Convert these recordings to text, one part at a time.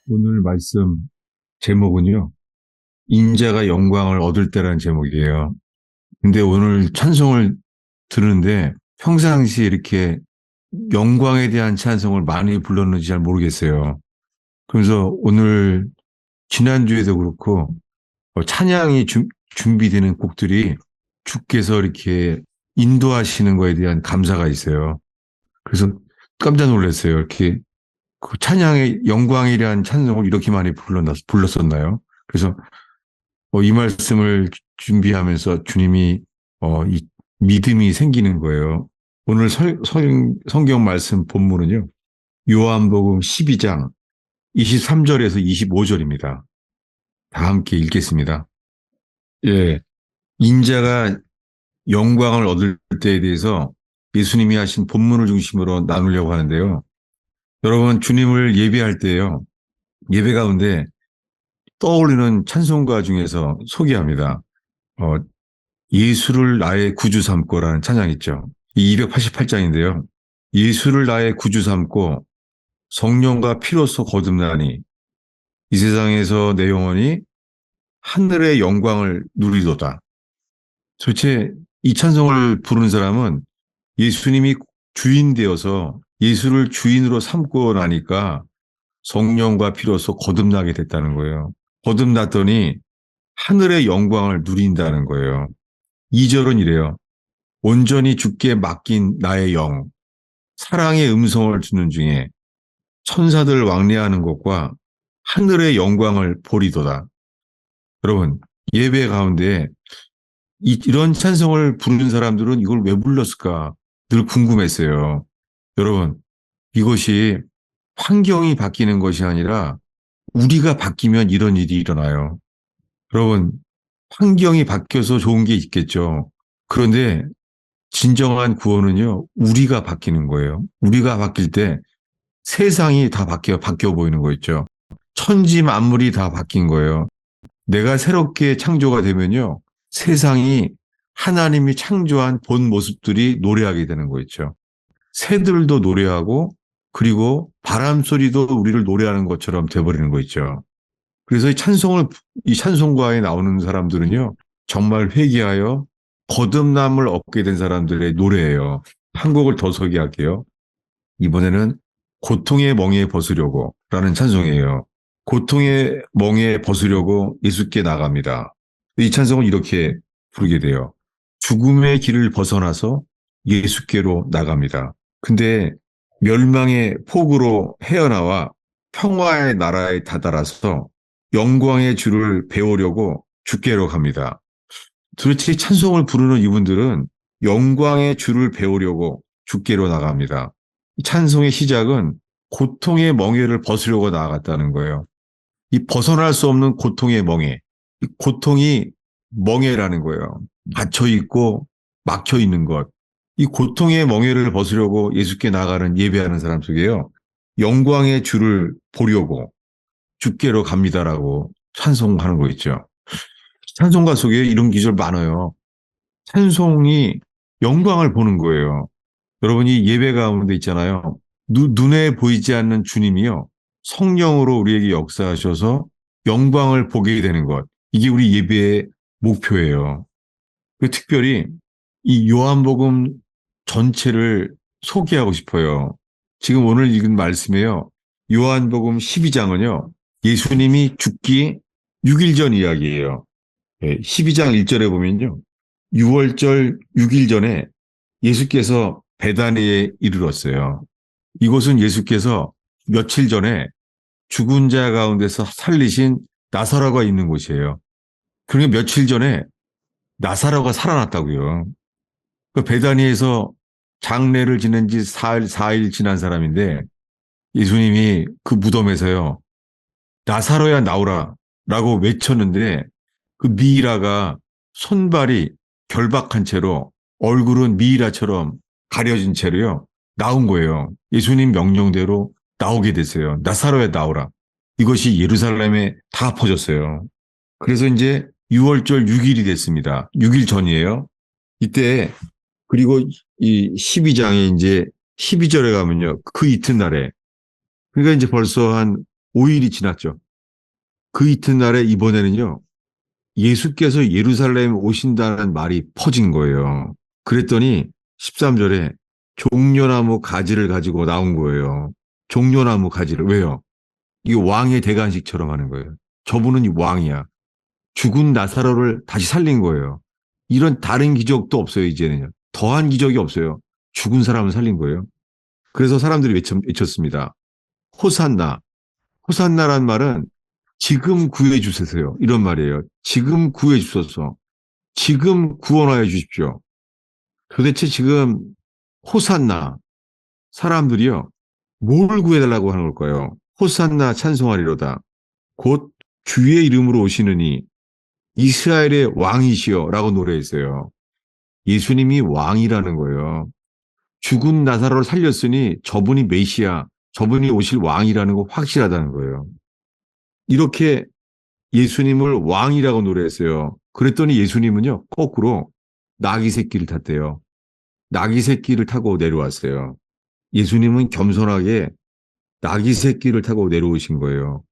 오늘 말씀 제목은요, 인자가 영광을 얻을 때라는 제목이에요. 근데 오늘 찬송을 들으는데 평상시에 이렇게 영광에 대한 찬송을 많이 불렀는지 잘 모르겠어요. 그래서 오늘 지난주에도 그렇고 찬양이 준비되는 곡들이 주께서 이렇게 인도하시는 거에 대한 감사가 있어요. 그래서 깜짝 놀랐어요. 이렇게 그 찬양의 영광이라는 찬송을 이렇게 많이 불렀었나요? 그래서 이 말씀을 준비하면서 주님이 이 믿음이 생기는 거예요. 오늘 성경 말씀 본문은요. 요한복음 12장 23절에서 25절입니다. 다 함께 읽겠습니다. 예, 인자가 영광을 얻을 때에 대해서 예수님이 하신 본문을 중심으로 나누려고 하는데요. 여러분, 주님을 예배할 때요. 예배 가운데 떠오르는 찬송가 중에서 소개합니다. 어, 예수를 나의 구주 삼고라는 찬양 있죠. 이 288장인데요. 예수를 나의 구주 삼고 성령과 피로써 거듭나니 이 세상에서 내 영혼이 하늘의 영광을 누리도다. 도대체 이 찬송을 부르는 사람은 예수님이 주인 되어서 예수를 주인으로 삼고 나니까 성령과 피로써 거듭나게 됐다는 거예요. 거듭났더니 하늘의 영광을 누린다는 거예요. 2절은 이래요. 온전히 주께 맡긴 나의 영, 사랑의 음성을 듣는 중에 천사들 왕래하는 것과 하늘의 영광을 보리도다. 여러분, 예배 가운데 이런 찬송을 부르는 사람들은 이걸 왜 불렀을까 늘 궁금했어요. 여러분, 이것이 환경이 바뀌는 것이 아니라 우리가 바뀌면 이런 일이 일어나요. 여러분, 환경이 바뀌어서 좋은 게 있겠죠. 그런데 진정한 구원은요, 우리가 바뀌는 거예요. 우리가 바뀔 때 세상이 다 바뀌어 보이는 거 있죠. 천지 만물이 다 바뀐 거예요. 내가 새롭게 창조가 되면요, 세상이 하나님이 창조한 본 모습들이 노래하게 되는 거 있죠. 새들도 노래하고, 그리고 바람 소리도 우리를 노래하는 것처럼 돼버리는 거 있죠. 그래서 이 찬송가에 나오는 사람들은요, 정말 회개하여 거듭남을 얻게 된 사람들의 노래예요. 한 곡을 더 소개할게요. 이번에는 고통의 멍에 벗으려고 라는 찬송이에요. 고통의 멍에 벗으려고 예수께 나갑니다. 이 찬송은 이렇게 부르게 돼요. 죽음의 길을 벗어나서 예수께로 나갑니다. 근데 멸망의 폭으로 헤어나와 평화의 나라에 다다라서 영광의 주를 배우려고 주께로 갑니다. 도대체 찬송을 부르는 이분들은 영광의 주를 배우려고 주께로 나갑니다. 찬송의 시작은 고통의 멍에를 벗으려고 나아갔다는 거예요. 이 벗어날 수 없는 고통의 멍에, 이 고통이 멍에라는 거예요. 닫혀 있고 막혀 있는 것. 이 고통의 멍에를 벗으려고 예수께 나가는 예배하는 사람 속에요. 영광의 주를 보려고 주께로 갑니다라고 찬송하는 거 있죠. 찬송가 속에 이런 기절 많아요. 찬송이 영광을 보는 거예요. 여러분이 예배 가운데 있잖아요. 눈에 보이지 않는 주님이요. 성령으로 우리에게 역사하셔서 영광을 보게 되는 것. 이게 우리 예배의 목표예요. 특별히 이 요한복음 전체를 소개하고 싶어요. 지금 오늘 읽은 말씀에요. 요한복음 12장은요. 예수님이 죽기 6일 전 이야기예요. 12장 1절에 보면요. 6월절 6일 전에 예수께서 베다니에 이르렀어요. 이곳은 예수께서 며칠 전에 죽은 자 가운데서 살리신 나사로가 있는 곳이에요. 그러니까 며칠 전에 나사로가 살아났다고요. 그 베다니에서 장례를 지낸 지 4일 지난 사람인데 예수님이 그 무덤에서요. 나사로야 나오라 라고 외쳤는데 그 미이라가 손발이 결박한 채로 얼굴은 미이라처럼 가려진 채로요. 나온 거예요. 예수님 명령대로 나오게 됐어요. 나사로야 나오라. 이것이 예루살렘에 다 퍼졌어요. 그래서 이제 6월절 6일이 됐습니다. 6일 전이에요. 이때 그리고 이 12장에 이제 12절에 가면요. 그 이튿날에 그러니까 이제 벌써 한 5일이 지났죠. 그 이튿날에 이번에는요, 예수께서 예루살렘에 오신다는 말이 퍼진 거예요. 그랬더니 13절에 종려나무 가지를 가지고 나온 거예요. 종려나무 가지를. 왜요? 이게 왕의 대관식처럼 하는 거예요. 저분은 왕이야. 죽은 나사로를 다시 살린 거예요. 이런 다른 기적도 없어요, 이제는요. 더한 기적이 없어요. 죽은 사람을 살린 거예요. 그래서 사람들이 외쳤습니다. 호산나. 호산나란 말은 지금 구해 주세요. 이런 말이에요. 지금 구해 주소서. 지금 구원하여 주십시오. 도대체 지금 호산나 사람들이요. 뭘 구해달라고 하는 걸까요? 호산나 찬송하리로다. 곧 주의 이름으로 오시느니 이스라엘의 왕이시여 라고 노래했어요. 예수님이 왕이라는 거예요. 죽은 나사로를 살렸으니 저분이 메시아, 저분이 오실 왕이라는 거 확실하다는 거예요. 이렇게 예수님을 왕이라고 노래했어요. 그랬더니 예수님은요, 거꾸로 나귀 새끼를 탔대요. 나귀 새끼를 타고 내려왔어요. 예수님은 겸손하게 나귀 새끼를 타고 내려오신 거예요.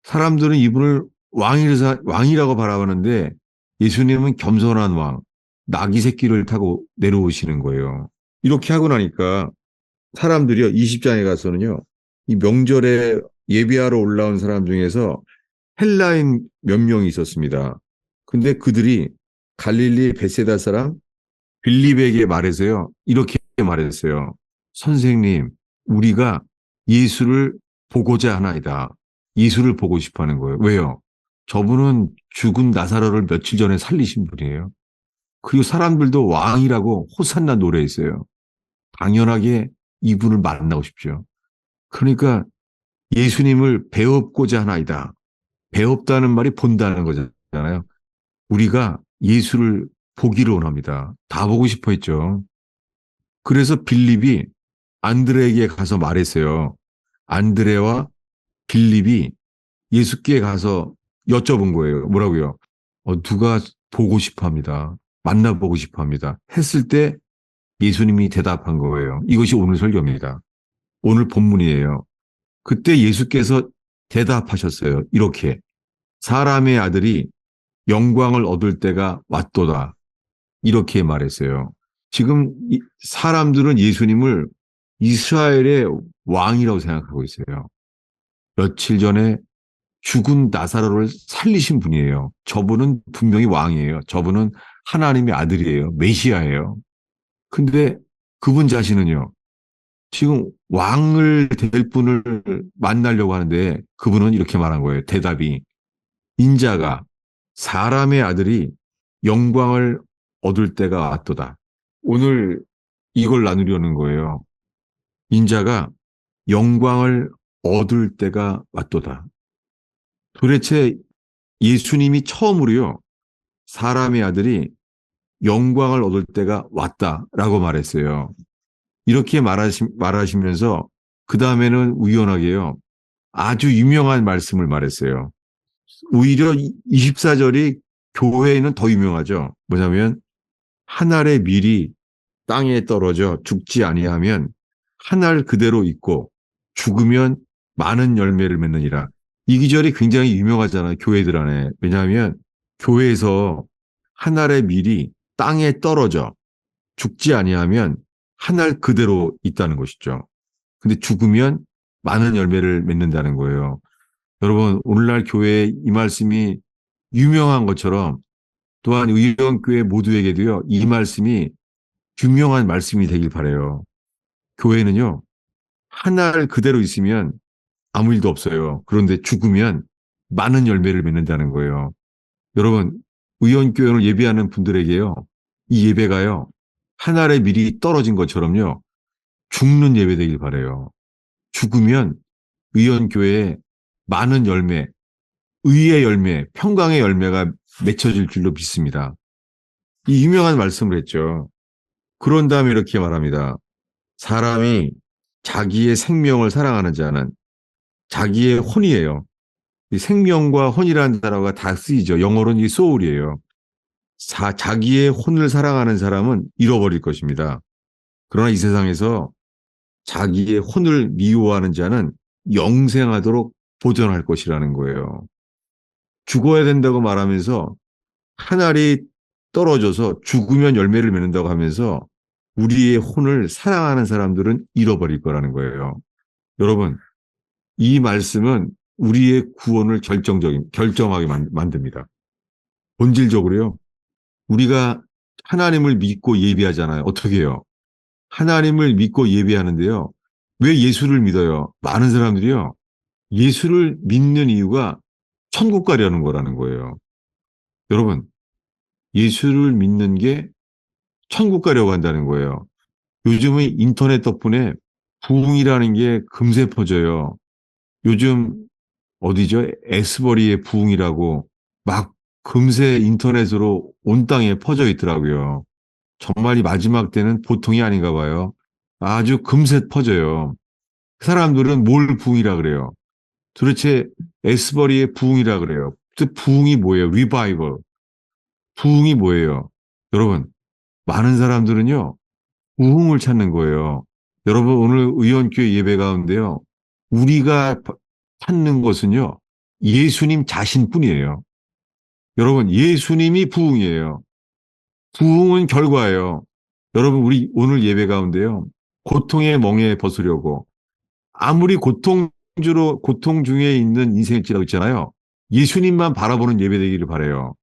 사람들은 이분을 왕이라고 바라보는데 예수님은 겸손한 왕, 나귀 새끼를 타고 내려오시는 거예요. 이렇게 하고 나니까 사람들이요, 20장에 가서는요, 이 명절에 예배하러 올라온 사람 중에서 헬라인 몇 명이 있었습니다. 근데 그들이 갈릴리 베세다 사람 빌립에게 말해서요, 이렇게 말했어요. 선생님, 우리가 예수를 보고자 하나이다. 예수를 보고 싶어 하는 거예요. 왜요? 저분은 죽은 나사로를 며칠 전에 살리신 분이에요. 그리고 사람들도 왕이라고 호산나 노래했어요. 당연하게 이분을 만나고 싶죠. 그러니까 예수님을 배웁고자 하나이다. 배웁다는 말이 본다는 거잖아요. 우리가 예수를 보기를 원합니다. 다 보고 싶어 했죠. 그래서 빌립이 안드레에게 가서 말했어요. 안드레와 빌립이 예수께 가서 여쭤본 거예요. 뭐라고요? 누가 보고 싶어 합니다. 만나보고 싶어 합니다. 했을 때 예수님이 대답한 거예요. 이것이 오늘 설교입니다. 오늘 본문이에요. 그때 예수께서 대답하셨어요. 이렇게. 사람의 아들이 영광을 얻을 때가 왔도다. 이렇게 말했어요. 지금 사람들은 예수님을 이스라엘의 왕이라고 생각하고 있어요. 며칠 전에 죽은 나사로를 살리신 분이에요. 저분은 분명히 왕이에요. 저분은 하나님의 아들이에요. 메시아예요. 근데 그분 자신은요. 지금 왕을 될 분을 만나려고 하는데 그분은 이렇게 말한 거예요. 대답이 인자가 사람의 아들이 영광을 얻을 때가 왔도다. 오늘 이걸 나누려는 거예요. 인자가 영광을 얻을 때가 왔도다. 도대체 예수님이 처음으로요. 사람의 아들이 영광을 얻을 때가 왔다라고 말했어요. 이렇게 말하시면서 그 다음에는 우연하게요. 아주 유명한 말씀을 말했어요. 오히려 24절이 교회에는 더 유명하죠. 뭐냐면 한 알의 밀이 땅에 떨어져 죽지 아니하면 한 알 그대로 있고 죽으면 많은 열매를 맺느니라. 이 기절이 굉장히 유명하잖아요. 교회들 안에. 왜냐하면 교회에서 한 알의 밀이 땅에 떨어져 죽지 아니하면 한 알 그대로 있다는 것이죠. 근데 죽으면 많은 열매를 맺는다는 거예요. 여러분, 오늘날 교회에 이 말씀이 유명한 것처럼 또한 의원교회 모두에게도요, 이 말씀이 유명한 말씀이 되길 바라요. 교회는요, 하나를 그대로 있으면 아무 일도 없어요. 그런데 죽으면 많은 열매를 맺는다는 거예요. 여러분, 의원교회를 예배하는 분들에게요, 이 예배가요, 하나의 밀이 떨어진 것처럼요, 죽는 예배 되길 바라요. 죽으면 의원교회에 많은 열매, 의의 열매, 평강의 열매가 맺혀질 줄로 믿습니다. 이 유명한 말씀을 했죠. 그런 다음에 이렇게 말합니다. 사람이 자기의 생명을 사랑하는 자는 자기의 혼이에요. 이 생명과 혼이라는 단어가 다 쓰이죠. 영어로는 이 soul이에요. 자기의 혼을 사랑하는 사람은 잃어버릴 것입니다. 그러나 이 세상에서 자기의 혼을 미워하는 자는 영생하도록 보존할 것이라는 거예요. 죽어야 된다고 말하면서 한 알이 떨어져서 죽으면 열매를 맺는다고 하면서 우리의 혼을 사랑하는 사람들은 잃어버릴 거라는 거예요. 여러분, 이 말씀은 우리의 구원을 결정하게 만듭니다. 본질적으로요. 우리가 하나님을 믿고 예배하잖아요. 어떻게 해요? 하나님을 믿고 예배하는데요. 왜 예수를 믿어요? 많은 사람들이요. 예수를 믿는 이유가 천국 가려는 거라는 거예요. 여러분, 예수를 믿는 게 천국 가려고 한다는 거예요. 요즘은 인터넷 덕분에 부흥이라는 게 금세 퍼져요. 요즘 어디죠? 에스버리의 부흥이라고 막 금세 인터넷으로 온 땅에 퍼져 있더라고요. 정말 이 마지막 때는 보통이 아닌가 봐요. 아주 금세 퍼져요. 사람들은 뭘 부흥이라 그래요? 도대체 에스버리의 부흥이라 그래요. 부흥이 뭐예요? 리바이벌. 부흥이 뭐예요? 여러분, 많은 사람들은요, 부흥을 찾는 거예요. 여러분, 오늘 의원교회 예배 가운데요, 우리가 찾는 것은요, 예수님 자신뿐이에요. 여러분, 예수님이 부흥이에요. 부흥은 결과예요. 여러분, 우리 오늘 예배 가운데요, 고통의 멍에 벗으려고, 아무리 고통 중에 있는 인생을 지나고 있잖아요. 예수님만 바라보는 예배 되기를 바라요.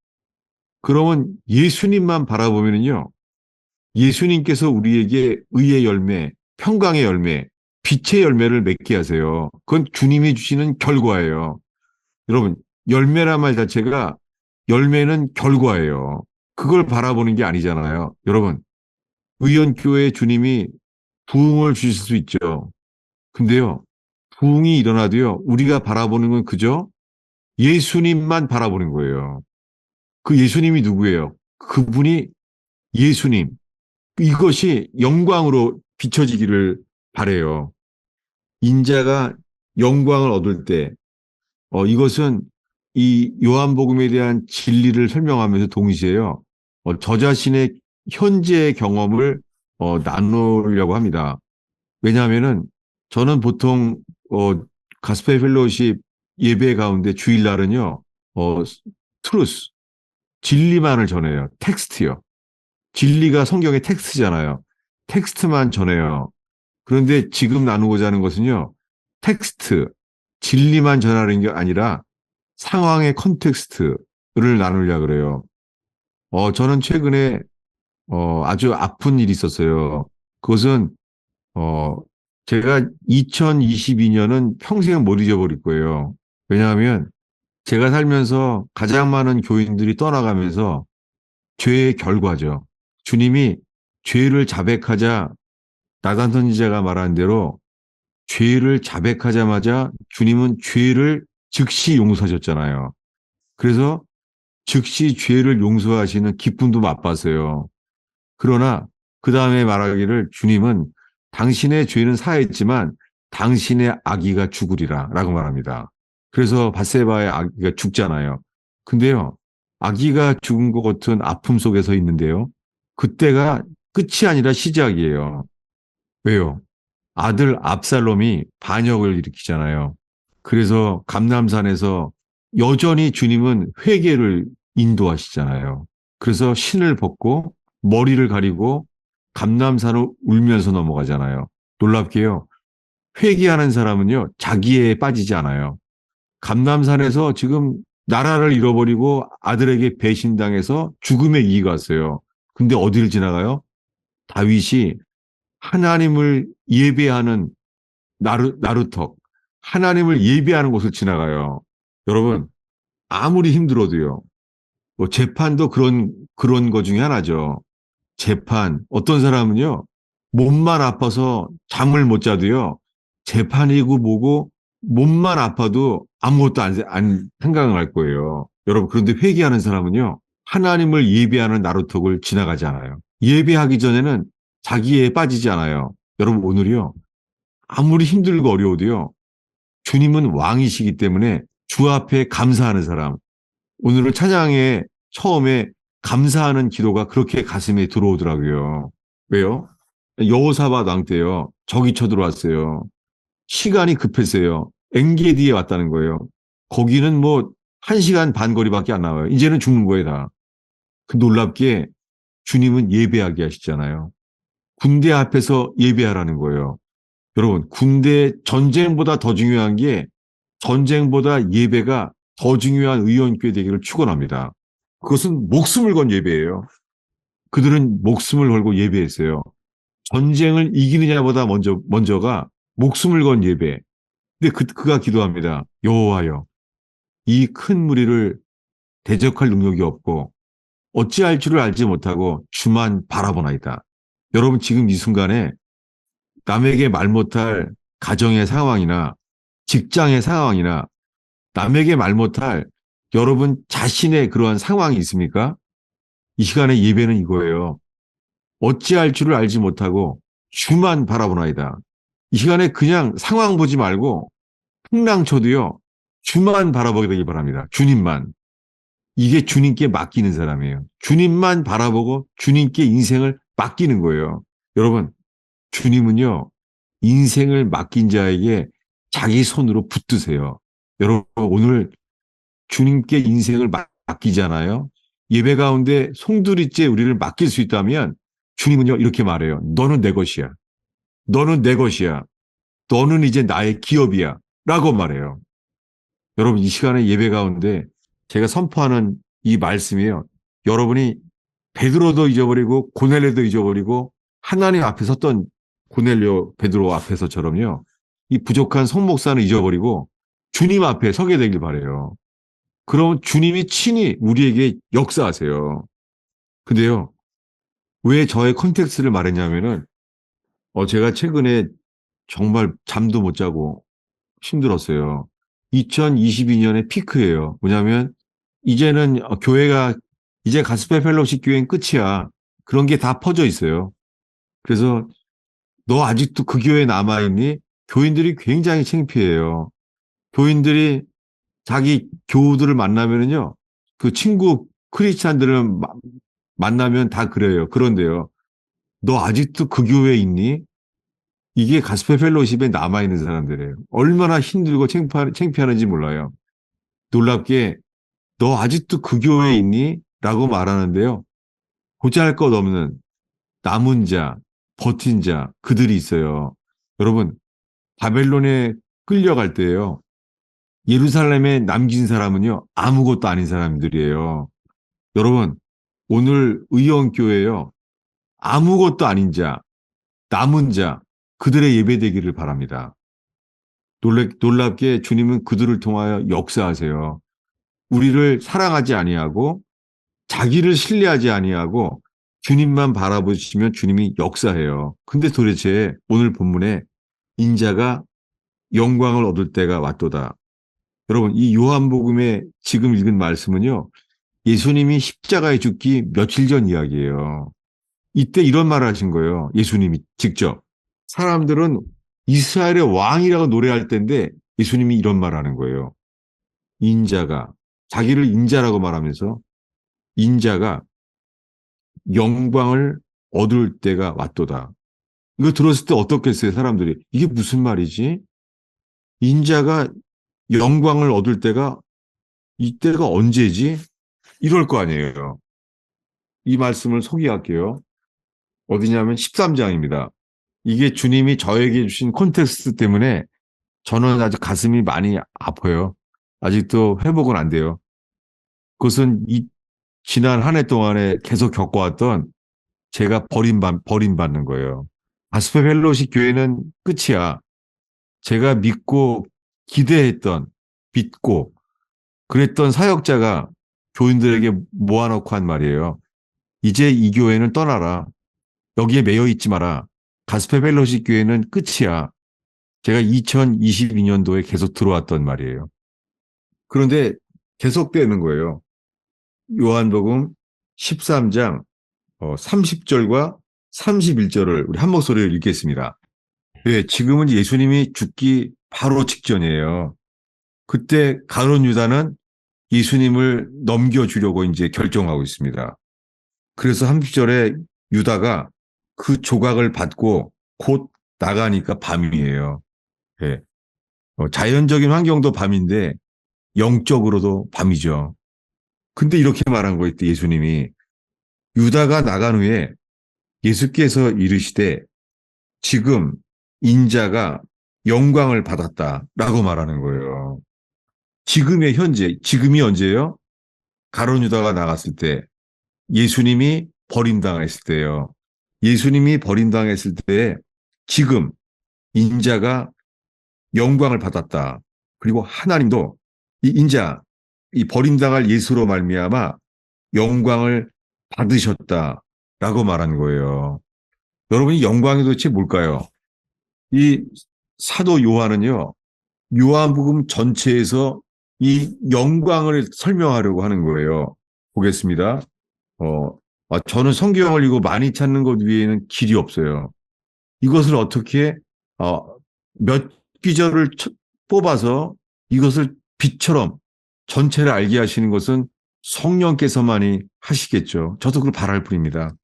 그러면 예수님만 바라보면요, 예수님께서 우리에게 의의 열매, 평강의 열매, 빛의 열매를 맺게 하세요. 그건 주님이 주시는 결과예요. 여러분, 열매란 말 자체가 열매는 결과예요. 그걸 바라보는 게 아니잖아요. 여러분, 의원교회 주님이 부흥을 주실 수 있죠. 근데요, 부흥이 일어나도요, 우리가 바라보는 건 그저 예수님만 바라보는 거예요. 그 예수님이 누구예요? 그분이 예수님. 이것이 영광으로 비춰지기를 바래요. 인자가 영광을 얻을 때, 이것은 이 요한복음에 대한 진리를 설명하면서 동시에요. 저 자신의 현재의 경험을 나누려고 합니다. 왜냐하면은 저는 보통 가스펠 펠로우십 예배 가운데 주일날은요, 트루스, 진리만을 전해요. 텍스트요. 진리가 성경의 텍스트잖아요. 텍스트만 전해요. 그런데 지금 나누고자 하는 것은요, 텍스트, 진리만 전하는 게 아니라 상황의 컨텍스트를 나누려고 그래요. 저는 최근에 아주 아픈 일이 있었어요. 그것은 어, 제가 2022년은 평생 못 잊어버릴 거예요. 왜냐하면 제가 살면서 가장 많은 교인들이 떠나가면서 죄의 결과죠. 주님이 죄를 자백하자 나단 선지자가 말한 대로 죄를 자백하자마자 주님은 죄를 즉시 용서하셨잖아요. 그래서 즉시 죄를 용서하시는 기쁨도 맛봤어요. 그러나 그 다음에 말하기를 주님은 당신의 죄는 사했지만 당신의 아기가 죽으리라 라고 말합니다. 그래서 밧세바의 아기가 죽잖아요. 근데요, 아기가 죽은 것 같은 아픔 속에서 있는데요. 그때가 끝이 아니라 시작이에요. 왜요? 아들 압살롬이 반역을 일으키잖아요. 그래서 감람산에서 여전히 주님은 회개를 인도하시잖아요. 그래서 신을 벗고 머리를 가리고 감람산을 울면서 넘어가잖아요. 놀랍게요. 회개하는 사람은요, 자기애에 빠지지 않아요. 감람산에서 지금 나라를 잃어버리고 아들에게 배신당해서 죽음의 이가 왔어요. 근데 어디를 지나가요? 다윗이 하나님을 예배하는 나루턱, 하나님을 예배하는 곳을 지나가요. 여러분, 아무리 힘들어도요, 뭐 재판도 그런 거 중에 하나죠. 재판, 어떤 사람은요, 몸만 아파서 잠을 못 자도요, 재판이고 뭐고, 몸만 아파도 아무것도 안 생각을 할 거예요. 여러분, 그런데 회개하는 사람은요, 하나님을 예배하는 나루턱을 지나가지 않아요. 예배하기 전에는 자기에 빠지지 않아요. 여러분, 오늘이요, 아무리 힘들고 어려워도요, 주님은 왕이시기 때문에 주 앞에 감사하는 사람, 오늘은 찬양에 처음에 감사하는 기도가 그렇게 가슴에 들어오더라고요. 왜요? 여호사밧 왕 때요. 적이 쳐들어왔어요. 시간이 급했어요. 엔게디에 왔다는 거예요. 거기는 뭐 1시간 반 거리밖에 안 나와요. 이제는 죽는 거예요, 다. 그 놀랍게 주님은 예배하게 하시잖아요. 군대 앞에서 예배하라는 거예요. 여러분, 군대 전쟁보다 더 중요한 게 전쟁보다 예배가 더 중요한 의원교회 되기를 축원합니다. 그것은 목숨을 건 예배예요. 그들은 목숨을 걸고 예배했어요. 전쟁을 이기느냐보다 먼저가 목숨을 건 예배. 근데 그가 기도합니다. 여호와여, 이 큰 무리를 대적할 능력이 없고 어찌할 줄을 알지 못하고 주만 바라보나이다. 여러분 지금 이 순간에 남에게 말 못할 가정의 상황이나 직장의 상황이나 남에게 말 못할 여러분 자신의 그러한 상황이 있습니까? 이 시간에 예배는 이거예요. 어찌할 줄을 알지 못하고 주만 바라보나이다. 이 시간에 그냥 상황 보지 말고 풍랑 쳐도요. 주만 바라보게 되길 바랍니다. 주님만. 이게 주님께 맡기는 사람이에요. 주님만 바라보고 주님께 인생을 맡기는 거예요. 여러분, 주님은요, 인생을 맡긴 자에게 자기 손으로 붙드세요. 여러분, 오늘 주님께 인생을 맡기잖아요. 예배 가운데 송두리째 우리를 맡길 수 있다면 주님은요, 이렇게 말해요. 너는 내 것이야. 너는 내 것이야. 너는 이제 나의 기업이야. 라고 말해요. 여러분, 이 시간에 예배 가운데 제가 선포하는 이 말씀이에요. 여러분이 베드로도 잊어버리고 고넬료도 잊어버리고 하나님 앞에 섰던 고넬료 베드로 앞에서처럼요. 이 부족한 송 목사는 잊어버리고 주님 앞에 서게 되길 바라요. 그럼 주님이 친히 우리에게 역사하세요. 근데요. 왜 저의 컨텍스트를 말했냐면은 제가 최근에 정말 잠도 못 자고 힘들었어요. 2022년의 피크예요. 뭐냐면 이제는 교회가 이제 가스펠 펠로십 교회는 끝이야. 그런 게 다 퍼져 있어요. 그래서 너 아직도 그 교회에 남아있니? 교인들이 굉장히 창피해요. 교인들이 자기 교우들을 만나면은요, 그 친구 크리스찬들을 만나면 다 그래요. 그런데요, 너 아직도 그 교회에 있니? 이게 가스펠 펠로십에 남아있는 사람들이에요. 얼마나 힘들고 창피하는지 몰라요. 놀랍게 너 아직도 그 교회에 있니? 라고 말하는데요. 보잘것없는 남은 자, 버틴 자, 그들이 있어요. 여러분, 바벨론에 끌려갈 때요. 예루살렘에 남긴 사람은요. 아무것도 아닌 사람들이에요. 여러분, 오늘 의원교회요. 아무것도 아닌 자, 남은 자, 그들의 예배되기를 바랍니다. 놀랍게 주님은 그들을 통하여 역사하세요. 우리를 사랑하지 아니하고 자기를 신뢰하지 아니하고 주님만 바라보시면 주님이 역사해요. 근데 도대체 오늘 본문에 인자가 영광을 얻을 때가 왔도다. 여러분, 이 요한복음에 지금 읽은 말씀은요. 예수님이 십자가에 죽기 며칠 전 이야기예요. 이때 이런 말을 하신 거예요. 예수님이 직접. 사람들은 이스라엘의 왕이라고 노래할 때인데 예수님이 이런 말을 하는 거예요. 인자가, 자기를 인자라고 말하면서 인자가 영광을 얻을 때가 왔도다. 이거 들었을 때 어떻겠어요, 사람들이? 이게 무슨 말이지? 인자가 영광을 얻을 때가, 이때가 언제지? 이럴 거 아니에요. 이 말씀을 소개할게요. 어디냐면 13장입니다. 이게 주님이 저에게 주신 콘텍스트 때문에 저는 아직 가슴이 많이 아파요. 아직도 회복은 안 돼요. 그것은 지난 한 해 동안에 계속 겪어왔던 제가 버림받는 거예요. 가스펠 펠로십 교회는 끝이야. 제가 믿고 그랬던 사역자가 교인들에게 모아놓고 한 말이에요. 이제 이 교회는 떠나라. 여기에 매여 있지 마라. 가스펠 펠로십 교회는 끝이야. 제가 2022년도에 계속 들어왔던 말이에요. 그런데 계속되는 거예요. 요한복음 13장 30절과 31절을 우리 한 목소리로 읽겠습니다. 네, 지금은 예수님이 죽기 바로 직전이에요. 그때 가룟 유다는 예수님을 넘겨주려고 이제 결정하고 있습니다. 그래서 30절에 유다가 그 조각을 받고 곧 나가니까 밤이에요. 네. 자연적인 환경도 밤인데 영적으로도 밤이죠. 근데 이렇게 말한 거예요. 예수님이 유다가 나간 후에 예수께서 이르시되 지금 인자가 영광을 받았다라고 말하는 거예요. 지금의 현재, 지금이 언제예요? 가룟 유다가 나갔을 때, 예수님이 버림당했을 때예요. 예수님이 버림당했을 때 지금 인자가 영광을 받았다. 그리고 하나님도 이 인자, 이 버림당할 예수로 말미암아 영광을 받으셨다라고 말한 거예요. 여러분이 영광이 도대체 뭘까요? 이 사도 요한은요, 요한복음 전체에서 이 영광을 설명하려고 하는 거예요. 보겠습니다. 저는 성경을 읽고 많이 찾는 것 위에는 길이 없어요. 이것을 어떻게 몇 기절을 뽑아서 이것을 빛처럼 전체를 알게 하시는 것은 성령께서만이 하시겠죠. 저도 그걸 바랄 뿐입니다.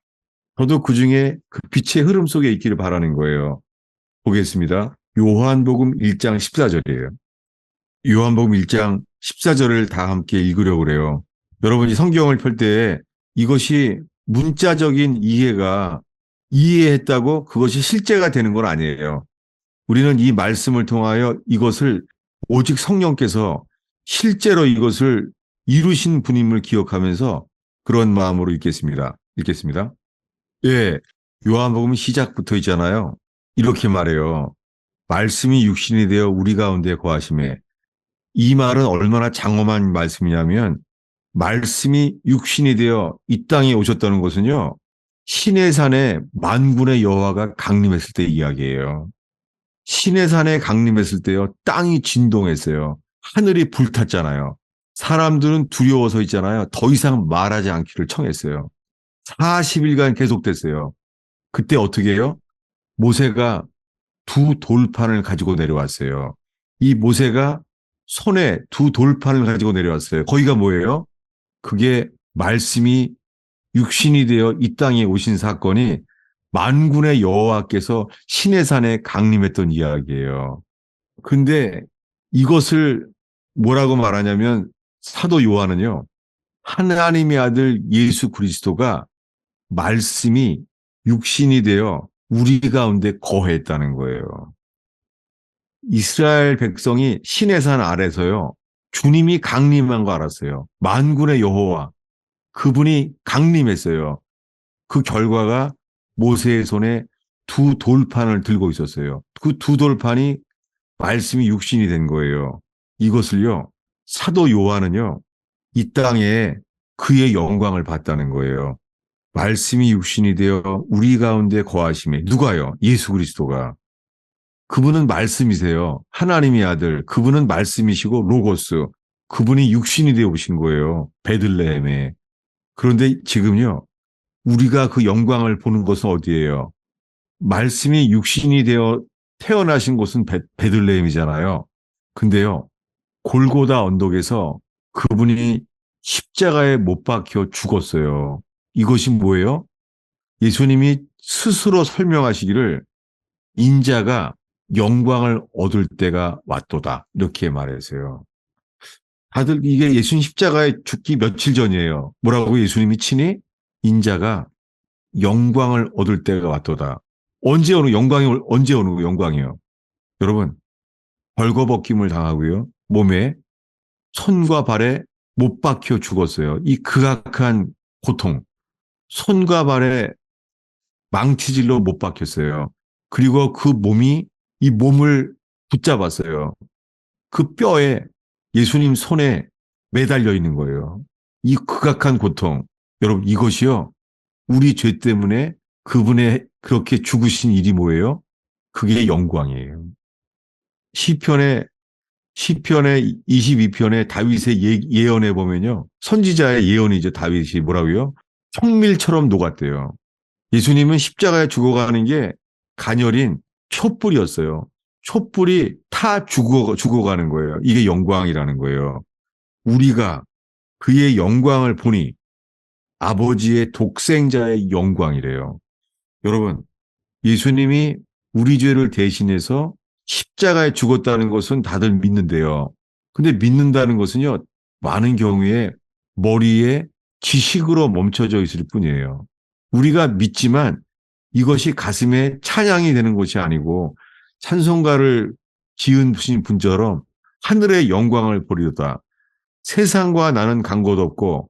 저도 그 중에 그 빛의 흐름 속에 있기를 바라는 거예요. 보겠습니다. 요한복음 1장 14절이에요. 요한복음 1장 14절을 다 함께 읽으려고 그래요. 여러분이 성경을 펼 때 이것이 문자적인 이해가 이해했다고 그것이 실제가 되는 건 아니에요. 우리는 이 말씀을 통하여 이것을 오직 성령께서 실제로 이것을 이루신 분임을 기억하면서 그런 마음으로 읽겠습니다. 읽겠습니다. 예, 요한복음 시작부터 있잖아요. 이렇게 말해요. 말씀이 육신이 되어 우리 가운데 거하심에 이 말은 얼마나 장엄한 말씀이냐면 말씀이 육신이 되어 이 땅에 오셨다는 것은요. 시내산에 만군의 여호와가 강림했을 때 이야기예요. 시내산에 강림했을 때요. 땅이 진동했어요. 하늘이 불탔잖아요. 사람들은 두려워서 있잖아요. 더 이상 말하지 않기를 청했어요. 40일간 계속됐어요. 그때 어떻게 해요? 모세가 두 돌판을 가지고 내려왔어요. 이 모세가 손에 두 돌판을 가지고 내려왔어요. 거기가 뭐예요? 그게 말씀이 육신이 되어 이 땅에 오신 사건이 만군의 여호와께서 시내산에 강림했던 이야기예요. 근데 이것을 뭐라고 말하냐면 사도 요한은요. 하나님의 아들 예수 그리스도가 말씀이 육신이 되어 우리 가운데 거했다는 거예요. 이스라엘 백성이 시내산 아래서요. 주님이 강림한 거 알았어요. 만군의 여호와. 그분이 강림했어요. 그 결과가 모세의 손에 두 돌판을 들고 있었어요. 그 두 돌판이 말씀이 육신이 된 거예요. 이것을요. 사도 요한은요. 이 땅에 그의 영광을 봤다는 거예요. 말씀이 육신이 되어 우리 가운데 거하심에 누가요? 예수 그리스도가. 그분은 말씀이세요. 하나님의 아들. 그분은 말씀이시고 로고스. 그분이 육신이 되어 오신 거예요. 베들레헴에. 그런데 지금요. 우리가 그 영광을 보는 것은 어디예요? 말씀이 육신이 되어 태어나신 곳은 베들레헴이잖아요. 근데요. 골고다 언덕에서 그분이 십자가에 못 박혀 죽었어요. 이것이 뭐예요? 예수님이 스스로 설명하시기를 인자가 영광을 얻을 때가 왔도다. 이렇게 말했어요. 다들 이게 예수님 십자가에 죽기 며칠 전이에요. 뭐라고 예수님이 친히 인자가 영광을 얻을 때가 왔도다. 언제 오는 영광이 언제 오는 거 영광이요. 여러분 벌거벗김을 당하고요. 몸에 손과 발에 못 박혀 죽었어요. 이 극악한 고통. 손과 발에 망치질로 못 박혔어요. 그리고 그 몸이 이 몸을 붙잡았어요. 그 뼈에 예수님 손에 매달려 있는 거예요. 이 극악한 고통. 여러분 이것이요. 우리 죄 때문에 그분의 그렇게 죽으신 일이 뭐예요? 그게 영광이에요. 시편의 22편의 다윗의 예언에 보면요. 선지자의 예언이죠. 다윗이 뭐라고요? 청밀처럼 녹았대요. 예수님은 십자가에 죽어가는 게 가녀린 촛불이었어요. 촛불이 타 죽어가는 거예요. 이게 영광이라는 거예요. 우리가 그의 영광을 보니 아버지의 독생자의 영광이래요. 여러분, 예수님이 우리 죄를 대신해서 십자가에 죽었다는 것은 다들 믿는데요. 근데 믿는다는 것은요, 많은 경우에 머리에 지식으로 멈춰져 있을 뿐이에요. 우리가 믿지만 이것이 가슴에 찬양이 되는 것이 아니고 찬송가를 지으신 분처럼 하늘의 영광을 보리로다. 세상과 나는 간 곳 없고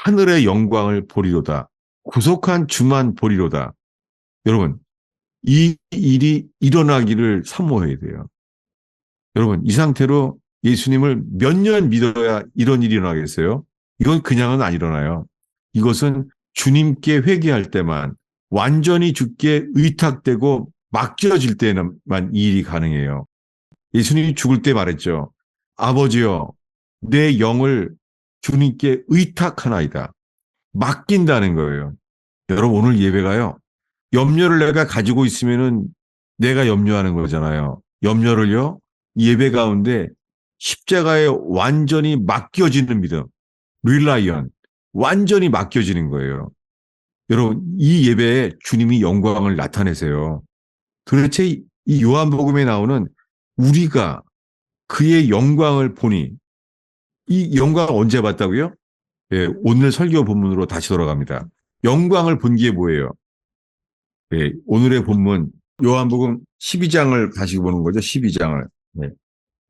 하늘의 영광을 보리로다. 구속한 주만 보리로다. 여러분, 이 일이 일어나기를 사모해야 돼요. 여러분, 이 상태로 예수님을 몇 년 믿어야 이런 일이 일어나겠어요? 이건 그냥은 안 일어나요. 이것은 주님께 회개할 때만, 완전히 주께 의탁되고 맡겨질 때만 이 일이 가능해요. 예수님이 죽을 때 말했죠. 아버지여, 내 영을 주님께 의탁하나이다. 맡긴다는 거예요. 여러분, 오늘 예배가요. 염려를 내가 가지고 있으면은 내가 염려하는 거잖아요. 염려를요, 예배 가운데 십자가에 완전히 맡겨지는 믿음, 릴라이언, 완전히 맡겨지는 거예요. 여러분, 이 예배에 주님이 영광을 나타내세요. 도대체 이 요한복음에 나오는 우리가 그의 영광을 보니, 이 영광을 언제 봤다고요? 예, 오늘 설교 본문으로 다시 돌아갑니다. 영광을 본 게 뭐예요? 예, 오늘의 본문 요한복음 12장을 다시 보는 거죠. 12장을. 예,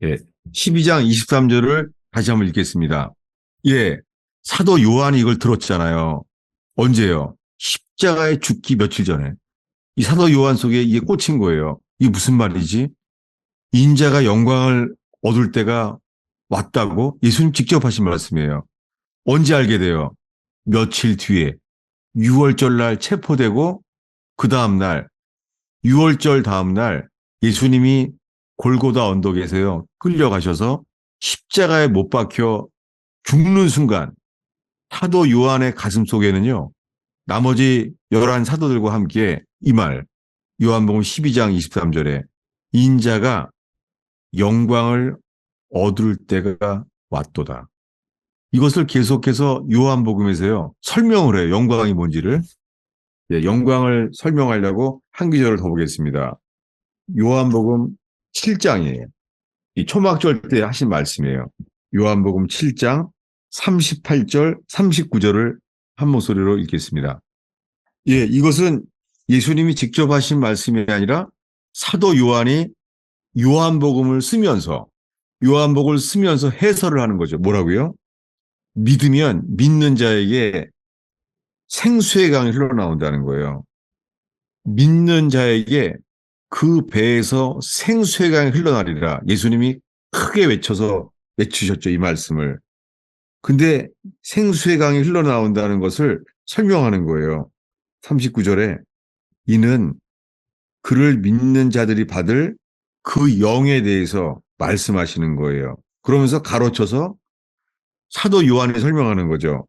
예, 12장 23절을 다시 한번 읽겠습니다. 예, 사도 요한이 이걸 들었잖아요. 언제요? 십자가에 죽기 며칠 전에. 이 사도 요한 속에 이게 꽂힌 거예요. 이게 무슨 말이지? 인자가 영광을 얻을 때가 왔다고 예수님 직접 하신 말씀이에요. 언제 알게 돼요? 며칠 뒤에 6월절 날 체포되고 그 다음날 6월절 다음날 예수님이 골고다 언덕에서요 끌려가셔서 십자가에 못 박혀 죽는 순간 사도 요한의 가슴 속에는요 나머지 11 사도들과 함께 이 말 요한복음 12장 23절에 인자가 영광을 얻을 때가 왔도다. 이것을 계속해서 요한복음에서요 설명을 해요. 영광이 뭔지를. 예, 영광을 설명하려고 한 구절을 더 보겠습니다. 요한복음 7장이에요. 이 초막절 때 하신 말씀이에요. 요한복음 7장 38절, 39절을 한 목소리로 읽겠습니다. 예, 이것은 예수님이 직접 하신 말씀이 아니라 사도 요한이 요한복음을 쓰면서 해설을 하는 거죠. 뭐라고요? 믿으면 믿는 자에게 생수의 강이 흘러나온다는 거예요. 믿는 자에게 그 배에서 생수의 강이 흘러나리라. 예수님이 크게 외치셨죠. 이 말씀을. 근데 생수의 강이 흘러나온다는 것을 설명하는 거예요. 39절에 이는 그를 믿는 자들이 받을 그 영에 대해서 말씀하시는 거예요. 그러면서 가로쳐서 사도 요한이 설명하는 거죠.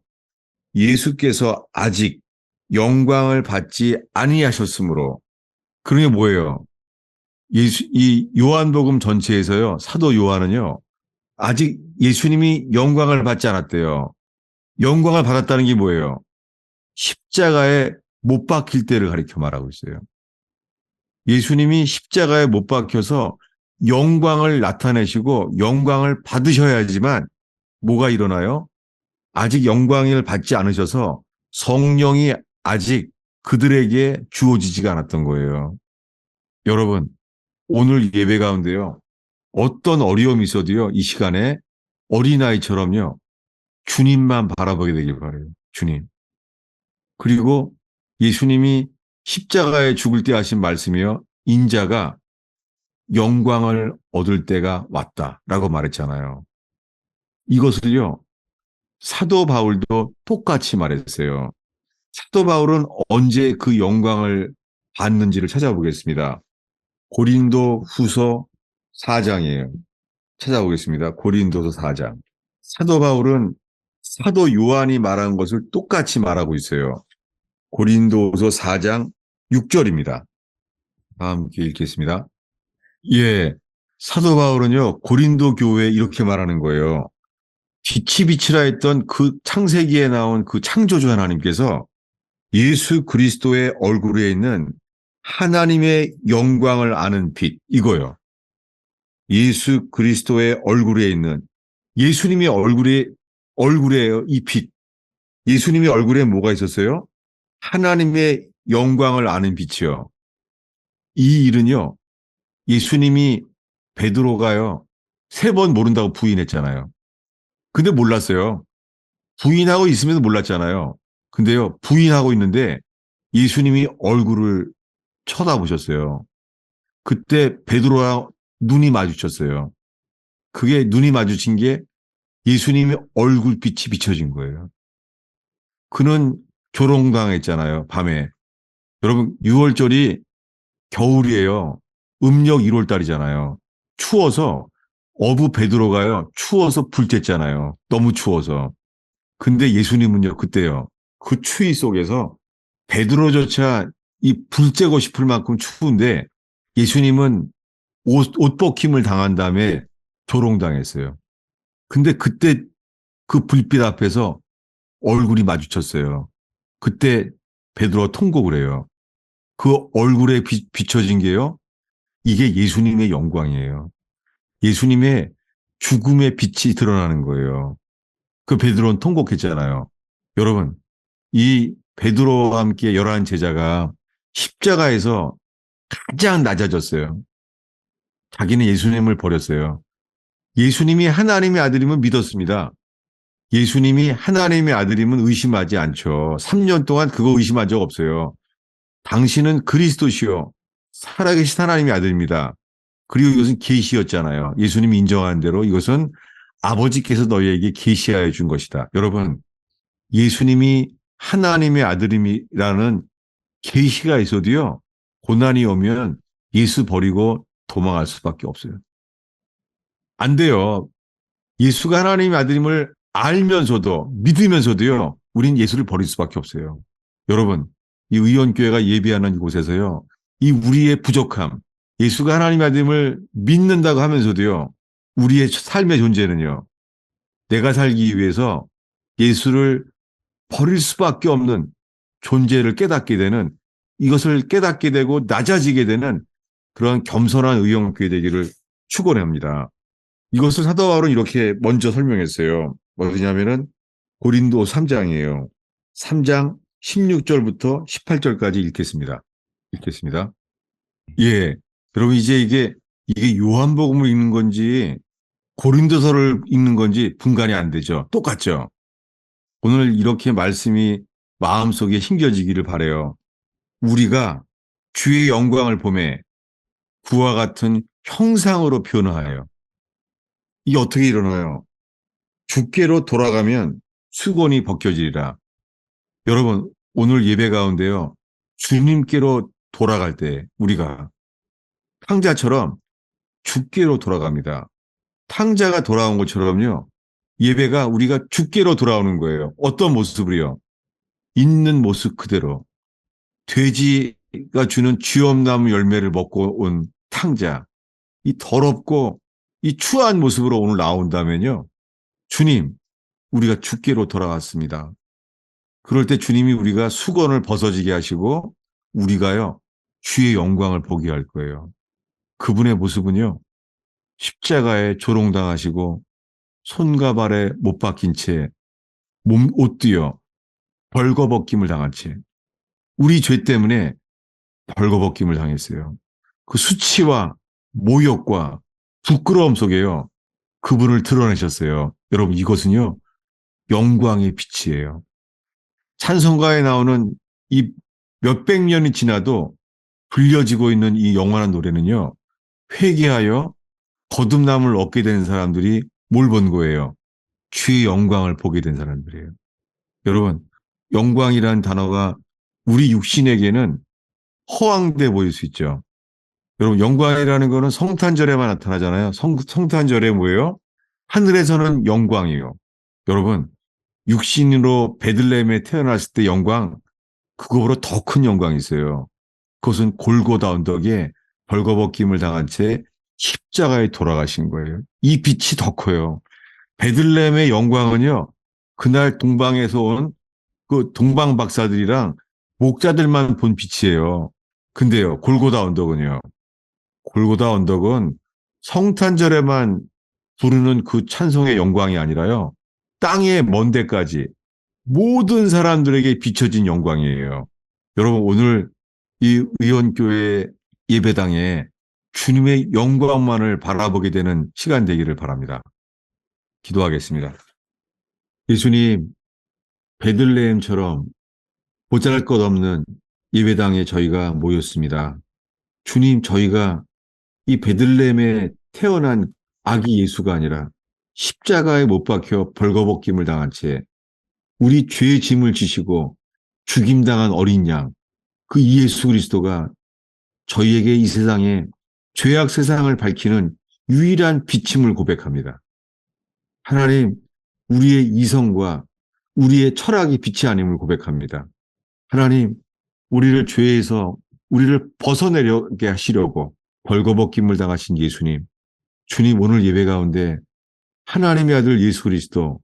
예수께서 아직 영광을 받지 아니하셨으므로. 그런 게 뭐예요? 이 요한복음 전체에서요, 사도 요한은요, 아직 예수님이 영광을 받지 않았대요. 영광을 받았다는 게 뭐예요? 십자가에 못 박힐 때를 가리켜 말하고 있어요. 예수님이 십자가에 못 박혀서 영광을 나타내시고 영광을 받으셔야지만 뭐가 일어나요? 아직 영광을 받지 않으셔서 성령이 아직 그들에게 주어지지가 않았던 거예요. 여러분, 오늘 예배 가운데요. 어떤 어려움이 있어도요. 이 시간에 어린아이처럼요. 주님만 바라보게 되길 바라요. 주님. 그리고 예수님이 십자가에 죽을 때 하신 말씀이요. 인자가 영광을 얻을 때가 왔다라고 말했잖아요. 이것을요. 사도 바울도 똑같이 말했어요. 사도 바울은 언제 그 영광을 받는지를 찾아보겠습니다. 고린도 후서 4장이에요. 찾아보겠습니다. 고린도서 4장. 사도 바울은 사도 요한이 말한 것을 똑같이 말하고 있어요. 고린도서 4장 6절입니다. 함께 읽겠습니다. 예, 사도 바울은요, 고린도 교회에 이렇게 말하는 거예요. 빛이 빛이라 했던 그 창세기에 나온 그 창조주 하나님께서 예수 그리스도의 얼굴에 있는 하나님의 영광을 아는 빛, 이거요. 예수 그리스도의 얼굴에 있는 예수님의 얼굴에요. 이 빛. 예수님의 얼굴에 뭐가 있었어요? 하나님의 영광을 아는 빛이요. 이 일은요. 예수님이 베드로가요. 3번 모른다고 부인했잖아요. 근데 몰랐어요. 부인하고 있으면서 몰랐잖아요. 근데요. 부인하고 있는데 예수님이 얼굴을 쳐다보셨어요. 그때 베드로와 눈이 마주쳤어요. 그게 눈이 마주친 게 예수님의 얼굴빛이 비춰진 거예요. 그는 조롱당했잖아요. 밤에. 여러분 6월절이 겨울이에요. 음력 1월 달이잖아요. 추워서 어부 베드로가요. 추워서 불 뗐잖아요. 너무 추워서. 근데 예수님은요. 그때요. 그 추위 속에서 베드로조차 이 불 쬐고 싶을 만큼 추운데 예수님은 옷 벗김을 당한 다음에 조롱당했어요. 근데 그때 그 불빛 앞에서 얼굴이 마주쳤어요. 그때 베드로가 통곡을 해요. 그 얼굴에 비춰진 게요. 이게 예수님의 영광이에요. 예수님의 죽음의 빛이 드러나는 거예요. 그 베드로는 통곡했잖아요. 여러분, 이 베드로와 함께 11 제자가 십자가에서 가장 낮아졌어요. 자기는 예수님을 버렸어요. 예수님이 하나님의 아들임을 믿었습니다. 예수님이 하나님의 아들임은 의심하지 않죠. 3년 동안 그거 의심한 적 없어요. 당신은 그리스도시요. 살아계신 하나님의 아들입니다. 그리고 이것은 계시였잖아요. 예수님이 인정한 대로 이것은 아버지께서 너희에게 계시하여 준 것이다. 여러분, 예수님이 하나님의 아들임이라는 계시가 있어도요. 고난이 오면 예수 버리고 도망갈 수밖에 없어요. 안 돼요. 예수가 하나님의 아들임을 알면서도 믿으면서도요. 우린 예수를 버릴 수밖에 없어요. 여러분, 이 의원교회가 예배하는 이곳에서요. 이 우리의 부족함, 예수가 하나님의 아들임을 믿는다고 하면서도요. 우리의 삶의 존재는요. 내가 살기 위해서 예수를 버릴 수밖에 없는 존재를 깨닫게 되는 이것을 깨닫게 되고 낮아지게 되는 그런 겸손한 의원교회 되기를 축원합니다. 이것을 사도 바울은 이렇게 먼저 설명했어요. 어디냐면은 고린도 3장이에요. 3장 16절부터 18절까지 읽겠습니다. 읽겠습니다. 예. 여러분 이제 이게 요한복음을 읽는 건지 고린도서를 읽는 건지 분간이 안 되죠. 똑같죠. 오늘 이렇게 말씀이 마음속에 심겨지기를 바라요. 우리가 주의 영광을 보매 그와 같은 형상으로 변화하여 이게 어떻게 일어나요? 주께로 돌아가면 수건이 벗겨지리라. 여러분 오늘 예배 가운데요. 주님께로 돌아갈 때 우리가 탕자처럼 주께로 돌아갑니다. 탕자가 돌아온 것처럼요. 예배가 우리가 주께로 돌아오는 거예요. 어떤 모습으로요? 있는 모습 그대로. 돼지가 주는 쥐엄나무 열매를 먹고 온 탕자. 이 더럽고 이 추한 모습으로 오늘 나온다면요. 주님, 우리가 주께로 돌아왔습니다. 그럴 때 주님이 우리가 수건을 벗어지게 하시고 우리가요. 주의 영광을 보게 할 거예요. 그분의 모습은요. 십자가에 조롱당하시고 손과 발에 못 박힌 채 옷도요. 벌거벗김을 당한 채 우리 죄 때문에 벌거벗김을 당했어요. 그 수치와 모욕과 부끄러움 속에요. 그분을 드러내셨어요. 여러분 이것은요. 영광의 빛이에요. 찬송가에 나오는 이 몇백 년이 지나도 불려지고 있는 이 영원한 노래는요. 회개하여 거듭남을 얻게 된 사람들이 뭘 본 거예요? 주의 영광을 보게 된 사람들이에요. 여러분, 영광이라는 단어가 우리 육신에게는 허황돼 보일 수 있죠. 여러분, 영광이라는 거는 성탄절에만 나타나잖아요. 성탄절에 뭐예요? 하늘에서는 영광이에요. 여러분, 육신으로 베들레헴에 태어났을 때 영광, 그거보다 더 큰 영광이 있어요. 그것은 골고다 언덕에 벌거벗김을 당한 채 십자가에 돌아가신 거예요. 이 빛이 더 커요. 베들레헴의 영광은요, 그날 동방에서 온 그 동방 박사들이랑 목자들만 본 빛이에요. 근데요, 골고다 언덕은요. 골고다 언덕은 성탄절에만 부르는 그 찬송의 영광이 아니라요. 땅의 먼 데까지 모든 사람들에게 비춰진 영광이에요. 여러분, 오늘 이 의원교회 예배당에 주님의 영광만을 바라보게 되는 시간 되기를 바랍니다. 기도하겠습니다. 예수님, 베들레헴처럼 보잘것없는 예배당에 저희가 모였습니다. 주님, 저희가 이 베들레헴에 태어난 아기 예수가 아니라 십자가에 못 박혀 벌거벗김을 당한 채 우리 죄의 짐을 지시고 죽임당한 어린 양, 그 예수 그리스도가 저희에게 이 세상에 죄악 세상을 밝히는 유일한 비침을 고백합니다. 하나님, 우리의 이성과 우리의 철학이 빛이 아님을 고백합니다. 하나님, 우리를 죄에서 우리를 벗어내게 하시려고 벌거벗김을 당하신 예수님, 주님 오늘 예배 가운데 하나님의 아들 예수 그리스도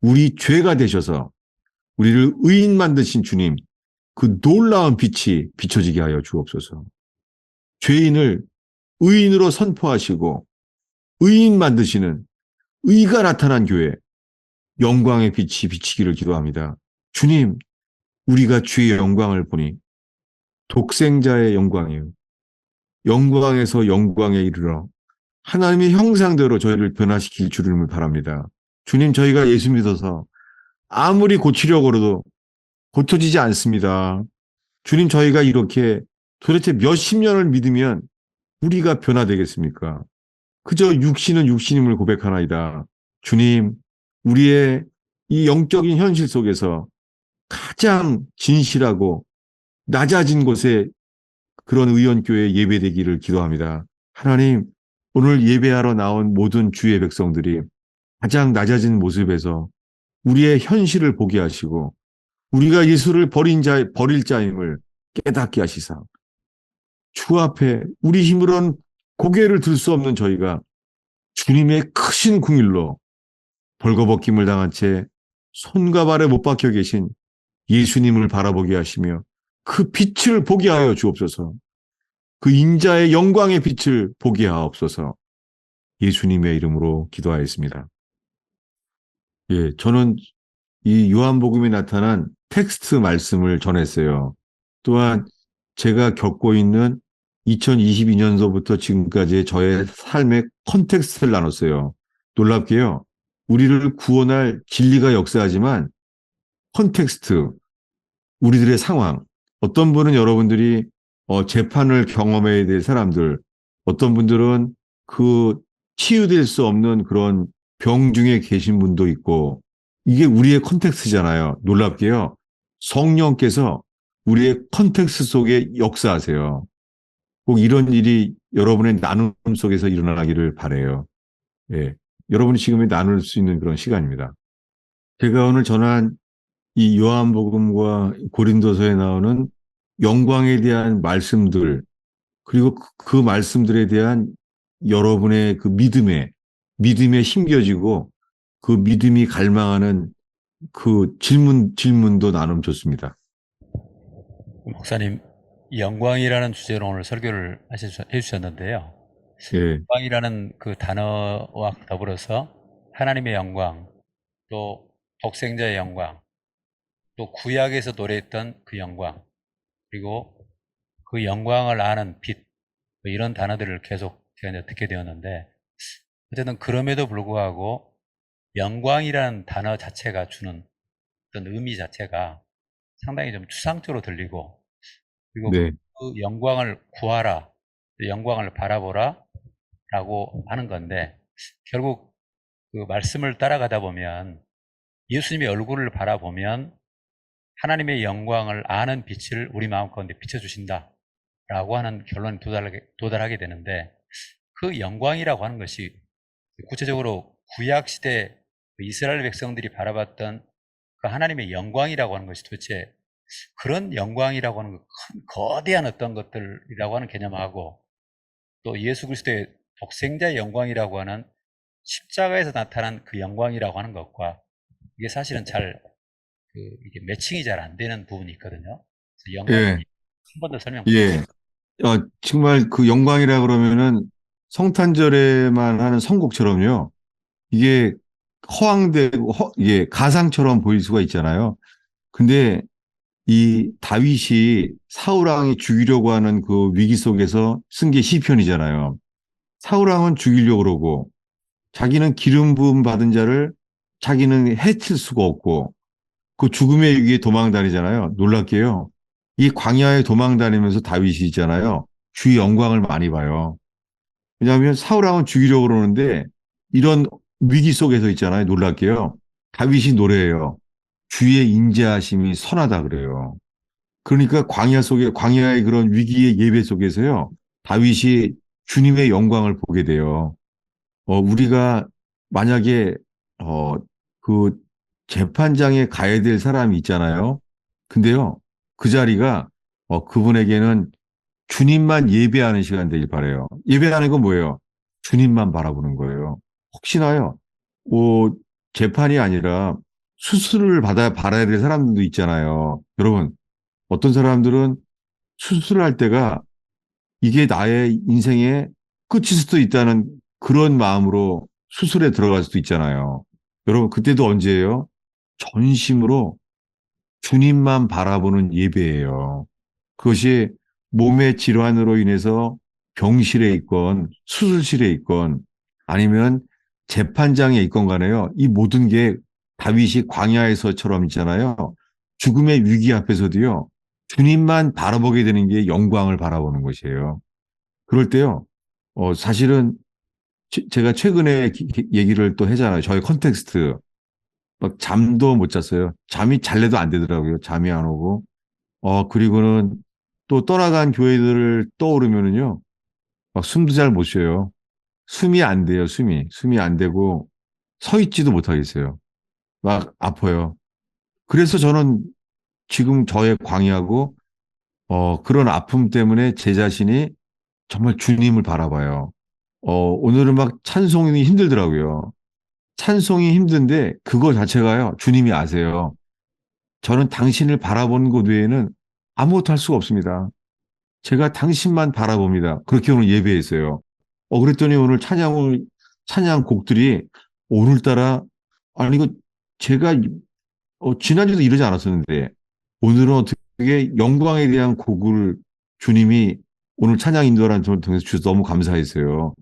우리 죄가 되셔서 우리를 의인 만드신 주님, 그 놀라운 빛이 비춰지게 하여 주옵소서. 죄인을 의인으로 선포하시고 의인 만드시는 의가 나타난 교회, 영광의 빛이 비치기를 기도합니다. 주님, 우리가 주의 영광을 보니 독생자의 영광이요. 영광에서 영광에 이르러 하나님의 형상대로 저희를 변화시킬 주님을 바랍니다. 주님, 저희가 예수 믿어서 아무리 고치려고 해도 고쳐지지 않습니다. 주님, 저희가 이렇게 도대체 몇십 년을 믿으면 우리가 변화되겠습니까? 그저 육신은 육신임을 고백하나이다. 주님, 우리의 이 영적인 현실 속에서 가장 진실하고 낮아진 곳에 그런 의원교회 예배되기를 기도합니다. 하나님, 오늘 예배하러 나온 모든 주의 백성들이 가장 낮아진 모습에서 우리의 현실을 보게 하시고 우리가 예수를 버릴 자임을 깨닫게 하시사 주 앞에 우리 힘으로는 고개를 들 수 없는 저희가 주님의 크신 궁일로 벌거벗김을 당한 채 손과 발에 못 박혀 계신 예수님을 바라보게 하시며 그 빛을 보게 하여 주옵소서. 그 인자의 영광의 빛을 보게 하옵소서. 예수님의 이름으로 기도하였습니다. 예, 저는 이 요한복음에 나타난 텍스트 말씀을 전했어요. 또한 제가 겪고 있는 2022년도부터 지금까지의 저의 삶의 컨텍스트를 나눴어요. 놀랍게요. 우리를 구원할 진리가 역사하지만 컨텍스트, 우리들의 상황, 어떤 분은 여러분들이 재판을 경험해야 될 사람들, 어떤 분들은 그 치유될 수 없는 그런 병 중에 계신 분도 있고, 이게 우리의 컨텍스트잖아요. 놀랍게요. 성령께서 우리의 컨텍스트 속에 역사하세요. 꼭 이런 일이 여러분의 나눔 속에서 일어나기를 바라요. 예. 여러분이 지금 나눌 수 있는 그런 시간입니다. 제가 오늘 전한 이 요한복음과 고린도서에 나오는 영광에 대한 말씀들, 그리고 그 말씀들에 대한 여러분의 그 믿음에 힘겨지고 그 믿음이 갈망하는 그 질문도 나눔 좋습니다. 목사님, 영광이라는 주제로 오늘 설교를 해주셨는데요. 예, 영광이라는 그 단어와 더불어서 하나님의 영광, 또 독생자의 영광, 또 구약에서 노래했던 그 영광, 그리고 그 영광을 아는 빛, 뭐 이런 단어들을 계속 제가 이제 듣게 되었는데, 어쨌든 그럼에도 불구하고 영광이라는 단어 자체가 주는 어떤 의미 자체가 상당히 좀 추상적으로 들리고, 그리고 네, 그 영광을 구하라, 영광을 바라보라 라고 하는 건데, 결국 그 말씀을 따라가다 보면 예수님의 얼굴을 바라보면 하나님의 영광을 아는 빛을 우리 마음 가운데 비춰주신다 라고 하는 결론에 도달하게 되는데, 그 영광이라고 하는 것이 구체적으로 구약시대 이스라엘 백성들이 바라봤던 그 하나님의 영광이라고 하는 것이 도대체 그런 영광이라고 하는 큰 거대한 어떤 것들이라고 하는 개념하고, 또 예수 그리스도의 독생자의 영광이라고 하는 십자가에서 나타난 그 영광이라고 하는 것과 이게 사실은 이게 매칭이 잘 안 되는 부분이 있거든요. 그래서 영광 예, 한 번 더 설명 예. 부탁드립니다. 정말 그 영광이라 그러면은 성탄절에만 하는 선곡처럼요. 이게 허황되고 이게 가상처럼 보일 수가 있잖아요. 근데 이 다윗이 사울왕이 죽이려고 하는 그 위기 속에서 쓴 게 시편이잖아요. 사울왕은 죽이려고 그러고 자기는 기름 부음 받은 자를 자기는 해칠 수가 없고 그 죽음의 위기에 도망 다니잖아요. 놀랍게요. 이 광야에 도망 다니면서 다윗이 있잖아요. 주의 영광을 많이 봐요. 왜냐하면 사울왕은 죽이려고 그러는데 이런 위기 속에서 있잖아요. 놀랍게요. 다윗이 노래해요. 주의 인자하심이 선하다 그래요. 그러니까 광야 속에 광야의 그런 위기의 예배 속에서요. 다윗이 주님의 영광을 보게 돼요. 우리가 만약에 어, 그 재판장에 가야 될 사람이 있잖아요. 근데요. 그 자리가 그분에게는 주님만 예배하는 시간 되길 바래요. 예배하는 건 뭐예요? 주님만 바라보는 거예요. 혹시나요, 뭐, 재판이 아니라 수술을 받아야 될 사람들도 있잖아요. 여러분, 어떤 사람들은 수술을 할 때가 이게 나의 인생의 끝일 수도 있다는 그런 마음으로 수술에 들어갈 수도 있잖아요. 여러분, 그때도 언제예요? 전심으로 주님만 바라보는 예배예요. 그것이 몸의 질환으로 인해서 병실에 있건 수술실에 있건 아니면 재판장에 있건 간에요. 이 모든 게 다윗이 광야에서처럼 있잖아요. 죽음의 위기 앞에서도요. 주님만 바라보게 되는 게 영광을 바라보는 것이에요. 그럴 때요. 사실은 제가 최근에 얘기를 또 하잖아요. 저희 컨텍스트. 막 잠도 못 잤어요. 잠이 잘래도 안 되더라고요. 잠이 안 오고. 그리고는 또 떠나간 교회들을 떠오르면은요, 막 숨도 잘 못 쉬어요. 숨이 안 돼요, 숨이. 숨이 안 되고, 서 있지도 못하겠어요. 막 아파요. 그래서 저는 지금 저의 광야고, 그런 아픔 때문에 제 자신이 정말 주님을 바라봐요. 오늘은 막 찬송이 힘들더라고요. 찬송이 힘든데, 그거 자체가요, 주님이 아세요. 저는 당신을 바라보는 것 외에는 아무것도 할 수가 없습니다. 제가 당신만 바라봅니다. 그렇게 오늘 예배했어요. 그랬더니 오늘 찬양 곡들이 오늘따라, 아니, 이거 제가, 지난주도 이러지 않았었는데, 오늘은 어떻게 영광에 대한 곡을 주님이 오늘 찬양 인도라는 걸 통해서 주셔서 너무 감사했어요.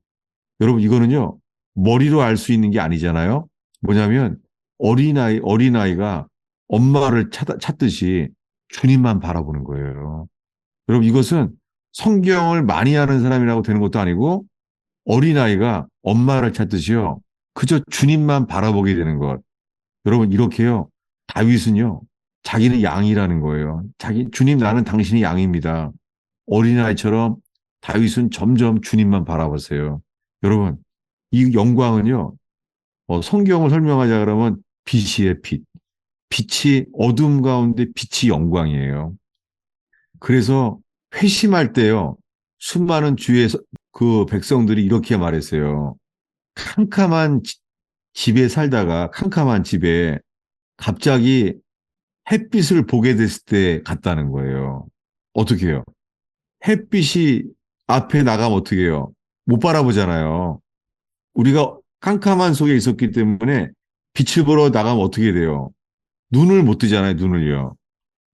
여러분, 이거는요, 머리로 알 수 있는 게 아니잖아요. 뭐냐면, 어린아이가 엄마를 찾듯이 주님만 바라보는 거예요. 여러분, 이것은 성경을 많이 하는 사람이라고 되는 것도 아니고 어린아이가 엄마를 찾듯이요. 그저 주님만 바라보게 되는 것. 여러분, 이렇게요. 다윗은요. 자기는 양이라는 거예요. 주님 나는 당신이 양입니다. 어린아이처럼 다윗은 점점 주님만 바라보세요. 여러분, 이 영광은요. 성경을 설명하자 그러면 빛이의 빛. 빛이 어둠 가운데 빛이 영광이에요. 그래서 회심할 때요, 수많은 주의 그 백성들이 이렇게 말했어요. 캄캄한 집에 살다가 캄캄한 집에 갑자기 햇빛을 보게 됐을 때 같다는 거예요. 어떻게 해요? 햇빛이 앞에 나가면 어떻게 해요? 못 바라보잖아요. 우리가 캄캄한 속에 있었기 때문에 빛을 보러 나가면 어떻게 돼요? 눈을 못 뜨잖아요, 눈을요.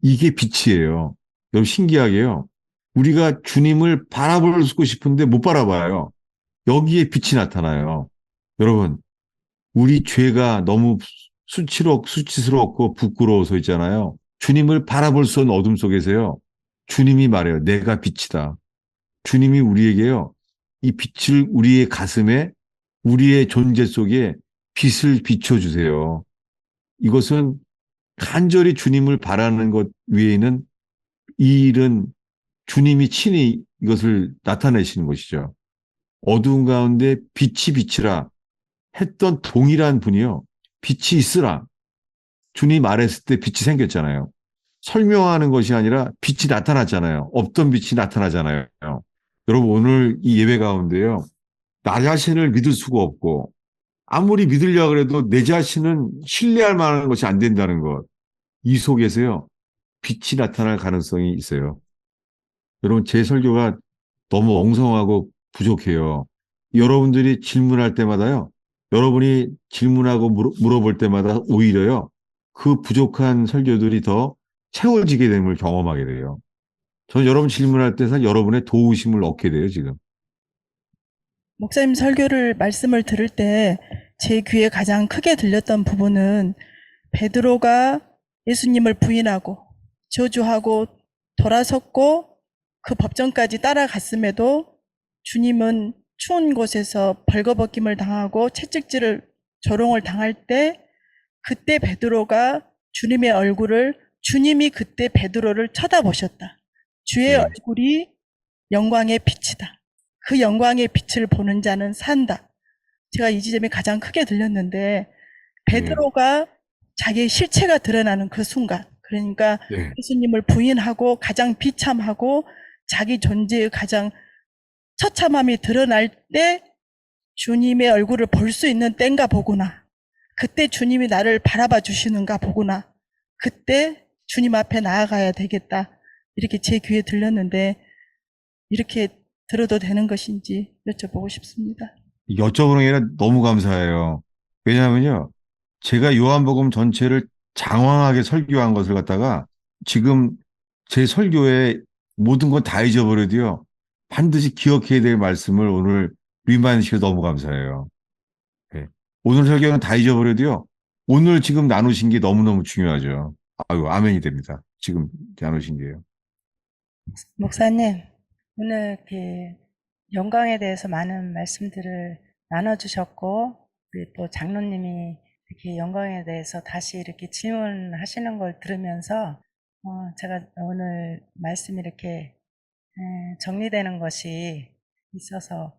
이게 빛이에요. 여러분 신기하게요. 우리가 주님을 바라보고 싶은데 못 바라봐요. 여기에 빛이 나타나요. 여러분, 우리 죄가 너무 수치스럽고 부끄러워서 있잖아요. 주님을 바라볼 수 없는 어둠 속에서요. 주님이 말해요. 내가 빛이다. 주님이 우리에게요. 이 빛을 우리의 가슴에 우리의 존재 속에 빛을 비춰주세요. 이것은 간절히 주님을 바라는 것 외에는 이 일은 주님이 친히 이것을 나타내시는 것이죠. 어두운 가운데 빛이 비치라 했던 동일한 분이요. 빛이 있으라. 주님 말했을 때 빛이 생겼잖아요. 설명하는 것이 아니라 빛이 나타났잖아요. 없던 빛이 나타나잖아요. 여러분 오늘 이 예배 가운데요. 나 자신을 믿을 수가 없고 아무리 믿으려고 해도 내 자신은 신뢰할 만한 것이 안 된다는 것. 이 속에서요. 빛이 나타날 가능성이 있어요. 여러분 제 설교가 너무 엉성하고 부족해요. 여러분들이 질문할 때마다요. 여러분이 질문하고 물어볼 때마다 오히려요. 그 부족한 설교들이 더 채워지게 됨을 경험하게 돼요. 저는 여러분 질문할 때 여러분의 도우심을 얻게 돼요, 지금. 목사님 설교를 말씀을 들을 때 제 귀에 가장 크게 들렸던 부분은 베드로가 예수님을 부인하고 저주하고 돌아섰고 그 법정까지 따라갔음에도 주님은 추운 곳에서 벌거벗김을 당하고 채찍질을 조롱을 당할 때 그때 베드로가 주님의 얼굴을 주님이 그때 베드로를 쳐다보셨다. 주의 네. 얼굴이 영광의 빛이다. 그 영광의 빛을 보는 자는 산다. 제가 이 지점이 가장 크게 들렸는데 베드로가 자기의 실체가 드러나는 그 순간, 그러니까 네. 예수님을 부인하고 가장 비참하고 자기 존재의 가장 처참함이 드러날 때 주님의 얼굴을 볼 수 있는 때인가 보구나. 그때 주님이 나를 바라봐 주시는가 보구나. 그때 주님 앞에 나아가야 되겠다. 이렇게 제 귀에 들렸는데 이렇게 들어도 되는 것인지 여쭤보고 싶습니다. 여쭤보는 게 아니라 너무 감사해요. 왜냐하면요. 제가 요한복음 전체를 장황하게 설교한 것을 갖다가 지금 제 설교에 모든 건 다 잊어버려도요. 반드시 기억해야 될 말씀을 오늘 리마인드 시켜서 너무 감사해요. 네. 오늘 설교는 다 잊어버려도요. 오늘 지금 나누신 게 너무너무 중요하죠. 아유, 아멘이 됩니다. 지금 나누신 게요. 목사님, 오늘 영광에 대해서 많은 말씀들을 나눠주셨고, 우리 또 장로님이 이렇게 영광에 대해서 다시 이렇게 질문하시는 걸 들으면서, 제가 오늘 말씀이 이렇게 정리되는 것이 있어서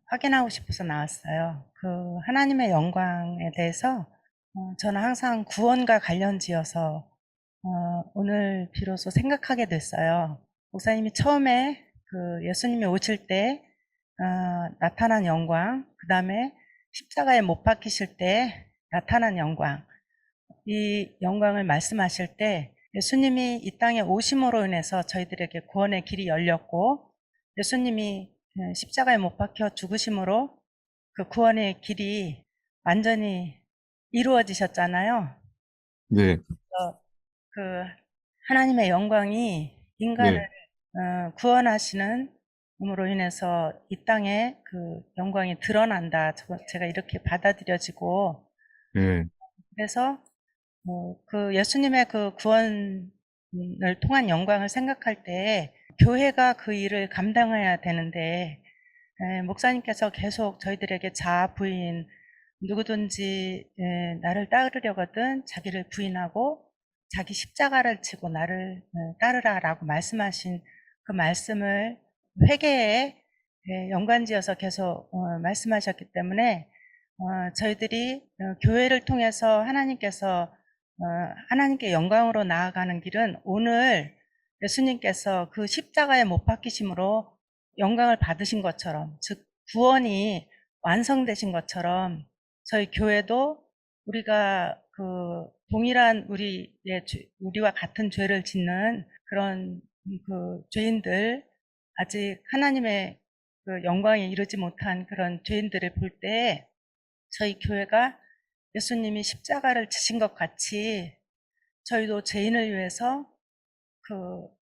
확인하고 싶어서 나왔어요. 그 하나님의 영광에 대해서 저는 항상 구원과 관련지어서 오늘 비로소 생각하게 됐어요. 목사님이 처음에 그 예수님이 오실 때 나타난 영광, 그 다음에 십자가에 못 박히실 때 나타난 영광, 이 영광을 말씀하실 때 예수님이 이 땅에 오심으로 인해서 저희들에게 구원의 길이 열렸고, 예수님이 십자가에 못 박혀 죽으심으로 그 구원의 길이 완전히 이루어지셨잖아요. 네. 그 하나님의 영광이 인간을 네. 구원하시는 으로 인해서 이 땅에 그 영광이 드러난다. 제가 이렇게 받아들여지고, 네. 그래서 그 예수님의 그 구원을 통한 영광을 생각할 때 교회가 그 일을 감당해야 되는데, 목사님께서 계속 저희들에게 자아 부인, 누구든지 나를 따르려거든 자기를 부인하고 자기 십자가를 지고 나를 따르라라고 말씀하신 그 말씀을 회개에 연관지어서 계속 말씀하셨기 때문에 저희들이 교회를 통해서 하나님께서 하나님께 영광으로 나아가는 길은 오늘 예수님께서 그 십자가에 못 박히심으로 영광을 받으신 것처럼, 즉 구원이 완성되신 것처럼 저희 교회도 우리가 그 동일한 우리와 같은 죄를 짓는 그런 그 죄인들, 아직 하나님의 그 영광에 이르지 못한 그런 죄인들을 볼 때 저희 교회가 예수님이 십자가를 지신 것 같이 저희도 죄인을 위해서 그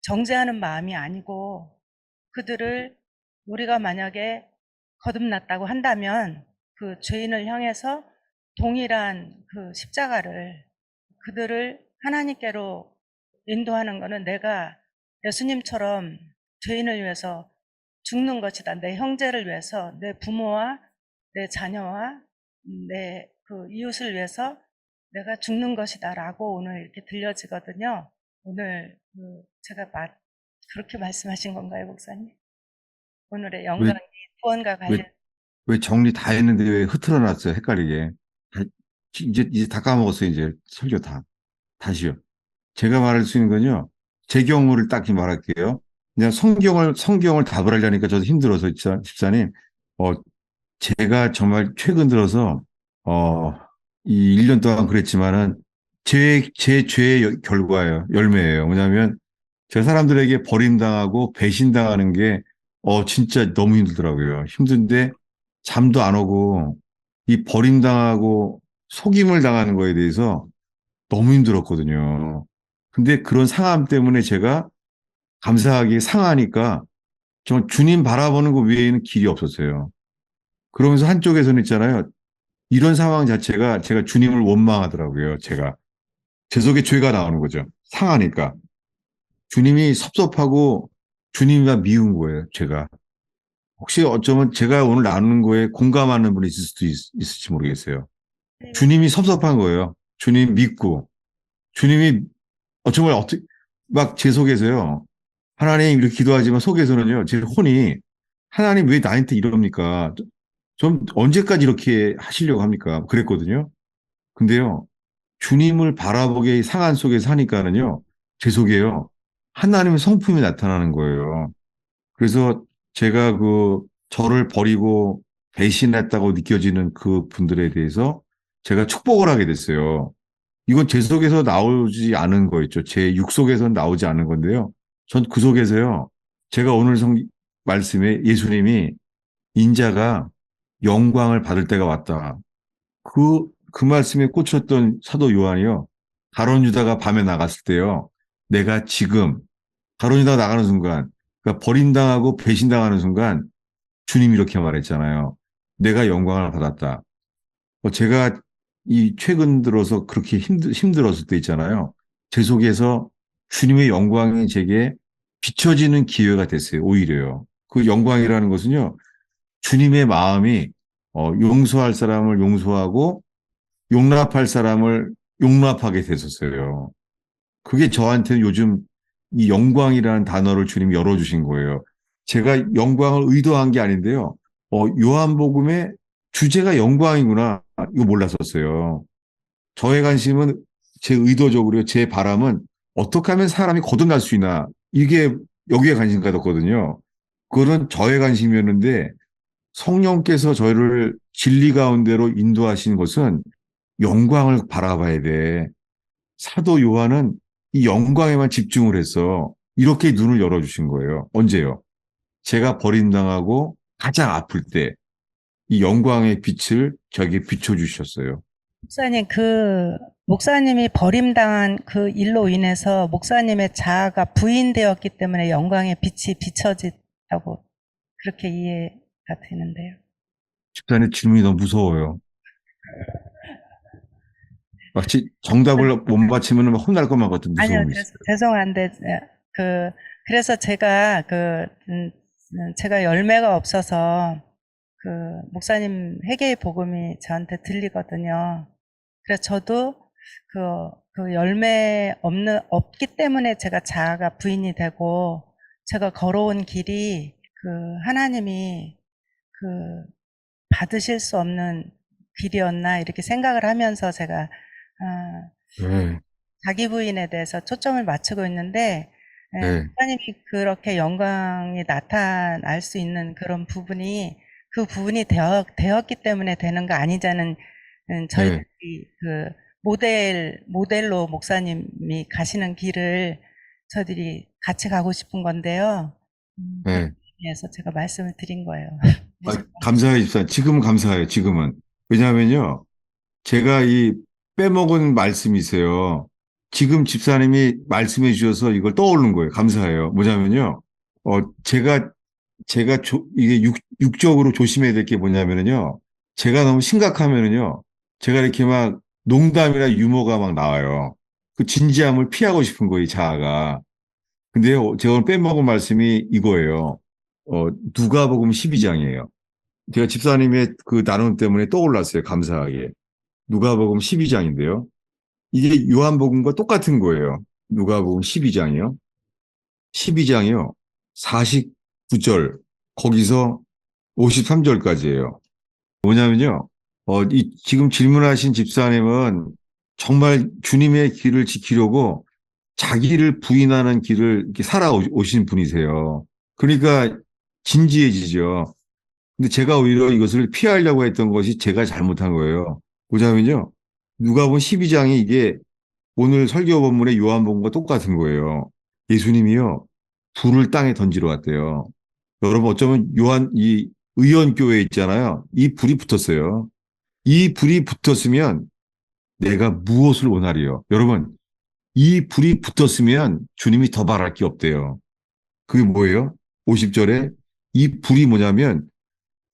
정죄하는 마음이 아니고, 그들을 우리가 만약에 거듭났다고 한다면 그 죄인을 향해서 동일한 그 십자가를, 그들을 하나님께로 인도하는 것은 내가 예수님처럼 죄인을 위해서 죽는 것이다. 내 형제를 위해서, 내 부모와 내 자녀와 내 그 이웃을 위해서 내가 죽는 것이다 라고 오늘 이렇게 들려지거든요. 오늘 제가 그렇게 말씀하신 건가요, 목사님? 오늘의 영광이 구원과 관련. 왜 정리 다 했는데 왜 흐트러놨어요? 헷갈리게. 이제 다 까먹었어요. 이제 설교 다. 다시요. 제가 말할 수 있는 건요. 제 경우를 딱히 말할게요. 그냥 성경을 답을 하려니까 저도 힘들어서, 집사님. 제가 정말 최근 들어서, 이 1년 동안 그랬지만은, 제 죄의 결과예요. 열매예요. 뭐냐면, 저 사람들에게 버림당하고 배신당하는 게 진짜 너무 힘들더라고요. 힘든데 잠도 안 오고 이 버림당하고 속임을 당하는 거에 대해서 너무 힘들었거든요. 근데 그런 상함 때문에 제가 감사하게 상하니까 정말 주님 바라보는 것 외에는 길이 없었어요. 그러면서 한쪽에서는 있잖아요. 이런 상황 자체가 제가 주님을 원망하더라고요. 제 속에 죄가 나오는 거죠. 상하니까. 주님이 섭섭하고 주님이 미운 거예요. 제가. 혹시 어쩌면 제가 오늘 나누는 거에 공감하는 분이 있을 수도 있을지 모르겠어요. 주님이 섭섭한 거예요. 주님 믿고. 주님이 정말 어떻게 막 제 속에서요. 하나님 이렇게 기도하지만 속에서는요. 제 혼이 하나님 왜 나한테 이럽니까? 좀 언제까지 이렇게 하시려고 합니까? 그랬거든요. 근데요. 주님을 바라보게 상한 속에 사니까는요. 제 속에요. 하나님의 성품이 나타나는 거예요. 그래서 제가 저를 버리고 배신했다고 느껴지는 그 분들에 대해서 제가 축복을 하게 됐어요. 이건 제 속에서 나오지 않은 거였죠. 제 육 속에서는 나오지 않은 건데요. 전 그 속에서요. 제가 오늘 말씀에 예수님이 인자가 영광을 받을 때가 왔다. 그 말씀에 꽂혔던 사도 요한이요. 가룟 유다가 밤에 나갔을 때요. 내가 지금 가룟 유다가 나가는 순간, 그러니까 버림당하고 배신당하는 순간 주님이 이렇게 말했잖아요. 내가 영광을 받았다. 제가 이 최근 들어서 그렇게 힘들었을 때 있잖아요. 제 속에서 주님의 영광이 제게 비춰지는 기회가 됐어요. 오히려요. 그 영광이라는 것은요. 주님의 마음이 용서할 사람을 용서하고 용납할 사람을 용납하게 됐었어요. 그게 저한테는 요즘 이 영광이라는 단어를 주님이 열어주신 거예요. 제가 영광을 의도한 게 아닌데요. 요한복음의 주제가 영광이구나. 이거 몰랐었어요. 저의 관심은 제 의도적으로 제 바람은 어떻게 하면 사람이 거듭날 수 있나. 이게 여기에 관심 가졌거든요. 그거는 저의 관심이었는데 성령께서 저를 진리 가운데로 인도하신 것은 영광을 바라봐야 돼. 사도 요한은 이 영광에만 집중을 해서 이렇게 눈을 열어주신 거예요. 언제요? 제가 버림당하고 가장 아플 때 이 영광의 빛을 저에게 비춰주셨어요. 목사님, 목사님이 버림당한 그 일로 인해서 목사님의 자아가 부인되었기 때문에 영광의 빛이 비춰졌다고 그렇게 이해가 되는데요. 집사님 질문이 너무 무서워요. 마치 정답을 못 맞히면 혼날 것만 같은 아니요, 무서움이 있어요. 죄송한데, 그래서 제가 열매가 없어서, 목사님 회개의 복음이 저한테 들리거든요. 그래서 저도 열매 없기 때문에 제가 자아가 부인이 되고, 제가 걸어온 길이, 하나님이, 받으실 수 없는 길이었나, 이렇게 생각을 하면서 제가, 네, 자기 부인에 대해서 초점을 맞추고 있는데, 네, 하나님이 그렇게 영광이 나타날 수 있는 그런 부분이 그 부분이 되었기 때문에 되는 거 아니자는 저희들이 네. 모델로 목사님이 가시는 길을 저희들이 같이 가고 싶은 건데요. 그렇게 네. 위해서 제가 말씀을 드린 거예요. 감사해요, 집사님. 지금은 감사해요, 지금은. 왜냐하면요, 제가 이 빼먹은 말씀이세요. 지금 집사님이 말씀해 주셔서 이걸 떠오른 거예요. 감사해요. 뭐냐면요, 이게 육적으로 조심해야 될 게 뭐냐면요, 제가 너무 심각하면은요, 제가 이렇게 막 농담이나 유머가 막 나와요. 그 진지함을 피하고 싶은 거예요, 이 자아가. 근데요, 제가 오늘 빼먹은 말씀이 이거예요. 누가복음 12장이에요. 제가 집사님의 그 나눔 때문에 떠올랐어요. 감사하게. 누가복음 12장인데요. 이게 요한복음과 똑같은 거예요. 누가복음 12장이요. 12장이요. 49절 거기서 53절까지예요. 뭐냐면요. 지금 질문하신 집사님은 정말 주님의 길을 지키려고 자기를 부인하는 길을 이렇게 살아오신 분이세요. 그러니까 진지해지죠. 근데 제가 오히려 이것을 피하려고 했던 것이 제가 잘못한 거예요. 보자면요. 누가복음 12장이 이게 오늘 설교 본문의 요한복음과 똑같은 거예요. 예수님이요. 불을 땅에 던지러 왔대요. 여러분 어쩌면 이 의원교회 있잖아요. 이 불이 붙었어요. 이 불이 붙었으면 내가 무엇을 원하리요? 여러분, 이 불이 붙었으면 주님이 더 바랄 게 없대요. 그게 뭐예요? 50절에 이 불이 뭐냐면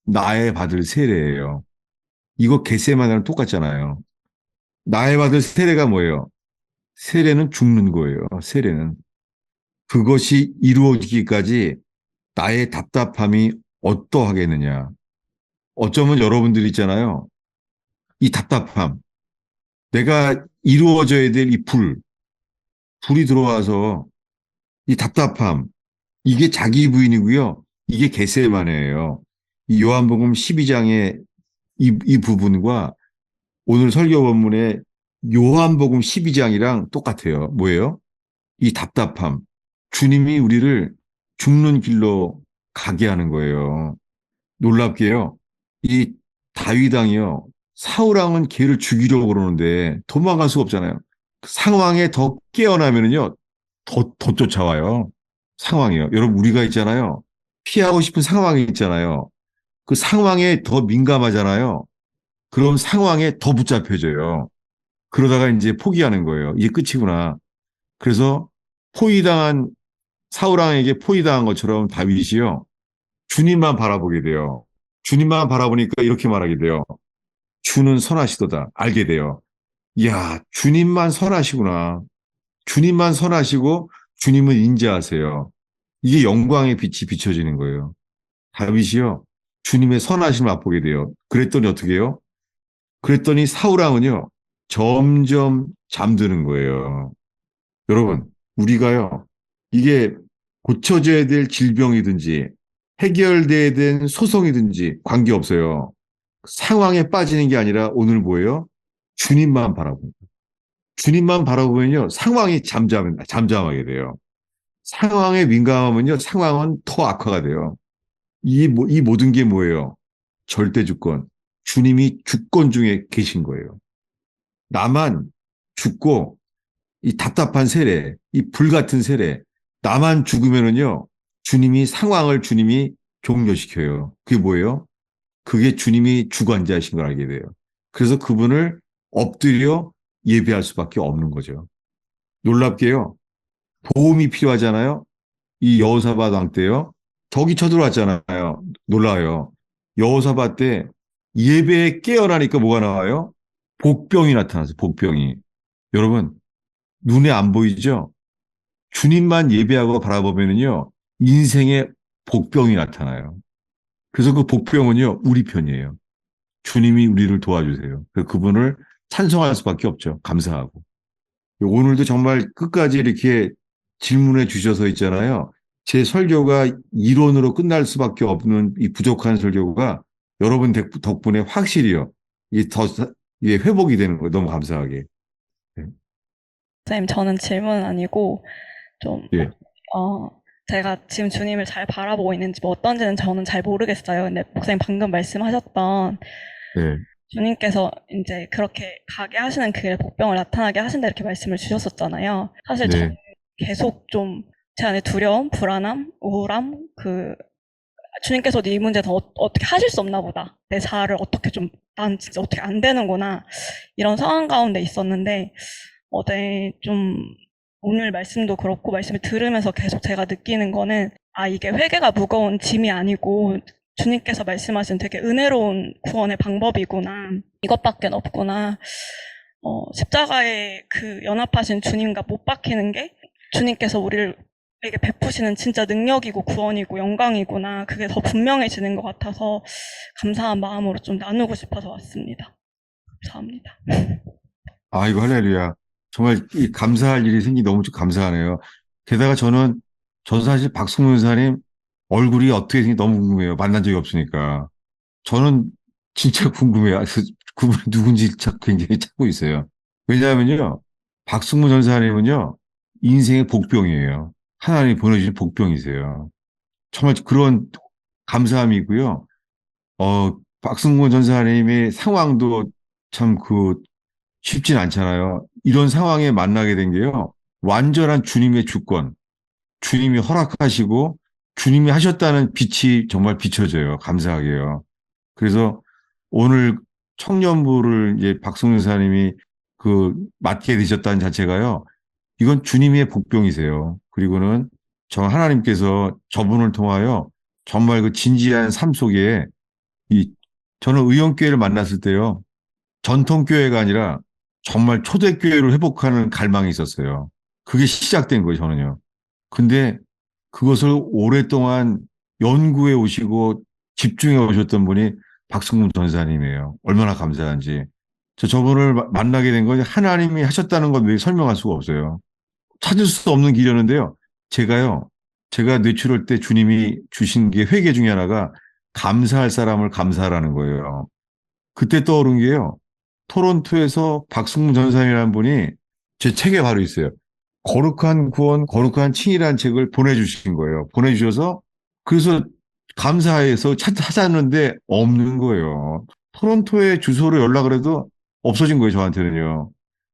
나의 받을 세례예요. 이거 겟세마네랑 똑같잖아요. 나의 받을 세례가 뭐예요? 세례는 죽는 거예요. 세례는. 그것이 이루어지기까지 나의 답답함이 어떠하겠느냐. 어쩌면 여러분들 있잖아요. 이 답답함. 내가 이루어져야 될 이 불이 들어와서 이 답답함. 이게 자기 부인이고요. 이게 겟세마네예요. 이 요한복음 12장의 이 부분과 오늘 설교 본문의 요한복음 12장이랑 똑같아요. 뭐예요? 이 답답함. 주님이 우리를 죽는 길로 가게 하는 거예요. 놀랍게요. 이 다윗 왕이요. 사울 왕은 걔를 죽이려고 그러는데 도망갈 수가 없잖아요. 상황에 더 깨어나면은요. 더 쫓아와요. 상황이요. 여러분 우리가 있잖아요. 피하고 싶은 상황이 있잖아요. 그 상황에 더 민감하잖아요. 그럼 상황에 더 붙잡혀져요. 그러다가 이제 포기하는 거예요. 이게 끝이구나. 그래서 포위당한 사울왕에게 포위당한 것처럼 다윗이요. 주님만 바라보게 돼요. 주님만 바라보니까 이렇게 말하게 돼요. 주는 선하시도다. 알게 돼요. 이야, 주님만 선하시구나. 주님만 선하시고 주님은 인자하세요. 이게 영광의 빛이 비춰지는 거예요. 다윗이요. 주님의 선하심을 맛보게 돼요. 그랬더니 어떻게 해요? 그랬더니 사울왕은요. 점점 잠드는 거예요. 여러분, 우리가요. 이게 고쳐져야 될 질병이든지 해결돼야 될 소송이든지 관계없어요. 상황에 빠지는 게 아니라 오늘 뭐예요? 주님만 바라보고. 주님만 바라보면요. 상황이 잠잠하게 돼요. 상황에 민감하면요. 상황은 더 악화가 돼요. 이 모든 게 뭐예요? 절대 주권. 주님이 주권 중에 계신 거예요. 나만 죽고 이 답답한 세례, 이 불같은 세례, 나만 죽으면은요, 주님이 종료시켜요. 그게 뭐예요? 그게 주님이 주관자이신 걸 알게 돼요. 그래서 그분을 엎드려 예배할 수밖에 없는 거죠. 놀랍게요. 도움이 필요하잖아요. 이 여호사밧 왕 때요. 적이 쳐들어왔잖아요. 놀라요. 여호사밧 때 예배에 깨어나니까 뭐가 나와요? 복병이 나타나서 복병이. 여러분, 눈에 안 보이죠? 주님만 예배하고 바라보면요. 인생의 복병이 나타나요. 그래서 그 복병은요. 우리 편이에요. 주님이 우리를 도와주세요. 그분을 찬송할 수밖에 없죠. 감사하고. 오늘도 정말 끝까지 이렇게 질문해 주셔서 있잖아요. 제 설교가 이론으로 끝날 수밖에 없는 이 부족한 설교가 여러분 덕분에 확실히요. 이게 회복이 되는 거예요. 너무 감사하게. 네. 선생님, 저는 질문은 아니고, 좀, 예. 제가 지금 주님을 잘 바라보고 있는지, 뭐 어떤지는 저는 잘 모르겠어요. 근데 목사님 방금 말씀하셨던, 네. 주님께서 이제 그렇게 가게 하시는 그 복병을 나타나게 하신다 이렇게 말씀을 주셨었잖아요. 사실 네. 저는 계속 좀 제 안에 두려움, 불안함, 우울함, 주님께서도 이 문제 더 어떻게 하실 수 없나 보다. 내 자아를 어떻게 난 진짜 어떻게 안 되는구나. 이런 상황 가운데 있었는데, 좀, 오늘 말씀도 그렇고, 말씀을 들으면서 계속 제가 느끼는 거는, 이게 회개가 무거운 짐이 아니고, 주님께서 말씀하신 되게 은혜로운 구원의 방법이구나. 이것밖에 없구나. 십자가에 연합하신 주님과 못 박히는 게, 주님께서 우리에게 베푸시는 진짜 능력이고 구원이고 영광이구나. 그게 더 분명해지는 것 같아서 감사한 마음으로 좀 나누고 싶어서 왔습니다. 감사합니다. 아이고, 할렐루야. 정말 이 감사할 일이 생기 너무 감사하네요. 게다가 저는 사실 박승문 선사님 얼굴이 어떻게 생긴지 너무 궁금해요. 만난 적이 없으니까. 저는 진짜 궁금해요. 그분이 누군지 굉장히 찾고 있어요. 왜냐하면요. 박승문 전사님은요. 인생의 복병이에요. 하나님이 보내주신 복병이세요. 정말 그런 감사함이 있고요. 박승문 전사님의 상황도 참 쉽진 않잖아요. 이런 상황에 만나게 된 게요. 완전한 주님의 주권, 주님이 허락하시고 주님이 하셨다는 빛이 정말 비춰져요. 감사하게요. 그래서 오늘 청년부를 이제 박성윤 사님이 맡게 되셨다는 자체가요. 이건 주님의 복병이세요. 그리고는 하나님께서 저분을 통하여 정말 그 진지한 삶 속에 저는 의원교회를 만났을 때요. 전통교회가 아니라 정말 초대교회를 회복하는 갈망이 있었어요. 그게 시작된 거예요, 저는요. 근데 그것을 오랫동안 연구해 오시고 집중해 오셨던 분이 박승문 전사님이에요. 얼마나 감사한지. 저분을 만나게 된 건 하나님이 하셨다는 것 외에 설명할 수가 없어요. 찾을 수 없는 길이었는데요. 제가 뇌출할 때 주님이 주신 게 회개 중에 하나가 감사할 사람을 감사하라는 거예요. 그때 떠오른 게요. 토론토에서 박승문 전사님이라는 분이 제 책에 바로 있어요. 거룩한 구원, 거룩한 칭이라는 책을 보내주신 거예요. 보내주셔서 그래서 감사해서 찾았는데 없는 거예요. 토론토에 주소로 연락을 해도 없어진 거예요, 저한테는요.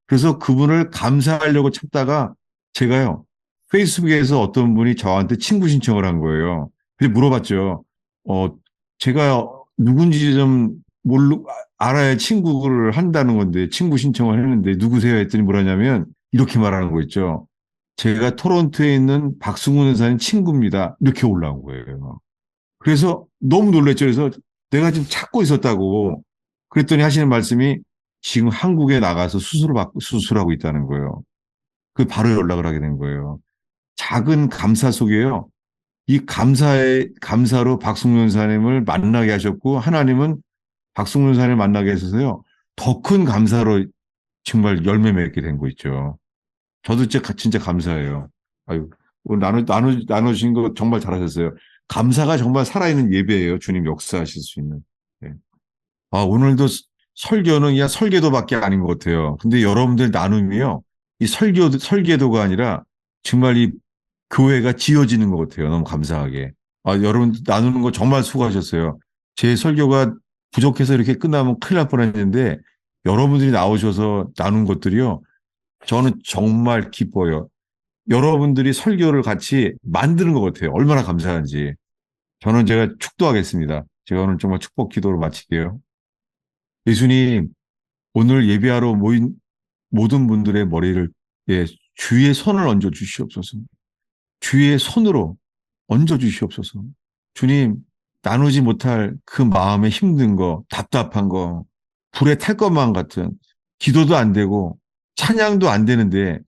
그래서 그분을 감사하려고 찾다가 제가요, 페이스북에서 어떤 분이 저한테 친구 신청을 한 거예요. 그래서 물어봤죠. 제가 누군지 좀 알아야 친구를 한다는 건데, 친구 신청을 했는데, 누구세요? 했더니 뭐라냐면, 이렇게 말하는 거 있죠. 제가 토론토에 있는 박승훈 의사님 친구입니다. 이렇게 올라온 거예요. 그래서 너무 놀랐죠. 그래서 내가 지금 찾고 있었다고. 그랬더니 하시는 말씀이 지금 한국에 나가서 수술하고 있다는 거예요. 그 바로 연락을 하게 된 거예요. 작은 감사 속에요. 이 감사로 박승훈 의사님을 만나게 하셨고, 하나님은 박승훈 의사님을 만나게 해서요. 더 큰 감사로 정말 열매 맺게 된 거 있죠. 저도 진짜 감사해요. 아유, 오늘 나누신 거 정말 잘하셨어요. 감사가 정말 살아있는 예배예요. 주님 역사하실 수 있는. 네. 오늘도 설교는 그냥 설계도밖에 아닌 것 같아요. 근데 여러분들 나눔이요. 이 설계도가 아니라 정말 이 교회가 지어지는 것 같아요. 너무 감사하게. 여러분 나누는 거 정말 수고하셨어요. 제 설교가 부족해서 이렇게 끝나면 큰일 날 뻔했는데 여러분들이 나오셔서 나눈 것들이요. 저는 정말 기뻐요. 여러분들이 설교를 같이 만드는 것 같아요. 얼마나 감사한지. 제가 축도하겠습니다. 제가 오늘 정말 축복 기도로 마칠게요. 예수님, 오늘 예배하러 모인 모든 분들의 머리를 주의 손을 얹어 주시옵소서. 주의 손으로 얹어 주시옵소서. 주님, 나누지 못할 그 마음에 힘든 거, 답답한 거, 불에 탈 것만 같은 기도도 안 되고 찬양도 안 되는데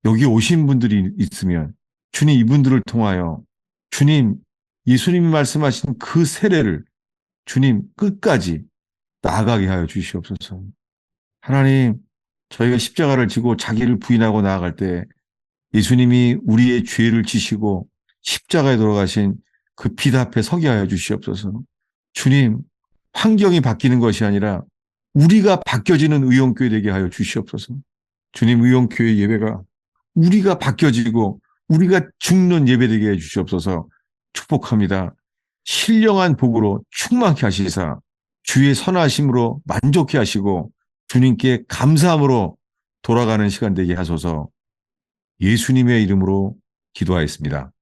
여기 오신 분들이 있으면 주님 이분들을 통하여 주님 예수님이 말씀하신 그 세례를 주님 끝까지 나아가게 하여 주시옵소서. 하나님, 저희가 십자가를 지고 자기를 부인하고 나아갈 때 예수님이 우리의 죄를 지시고 십자가에 돌아가신 그 빛 앞에 서게 하여 주시옵소서. 주님, 환경이 바뀌는 것이 아니라 우리가 바뀌어지는 의용교회 되게 하여 주시옵소서. 주님, 의용교회 예배가 우리가 바뀌어지고 우리가 죽는 예배 되게 해 주시옵소서. 축복합니다. 신령한 복으로 충만케 하시사 주의 선하심으로 만족케 하시고 주님께 감사함으로 돌아가는 시간 되게 하소서. 예수님의 이름으로 기도하였습니다.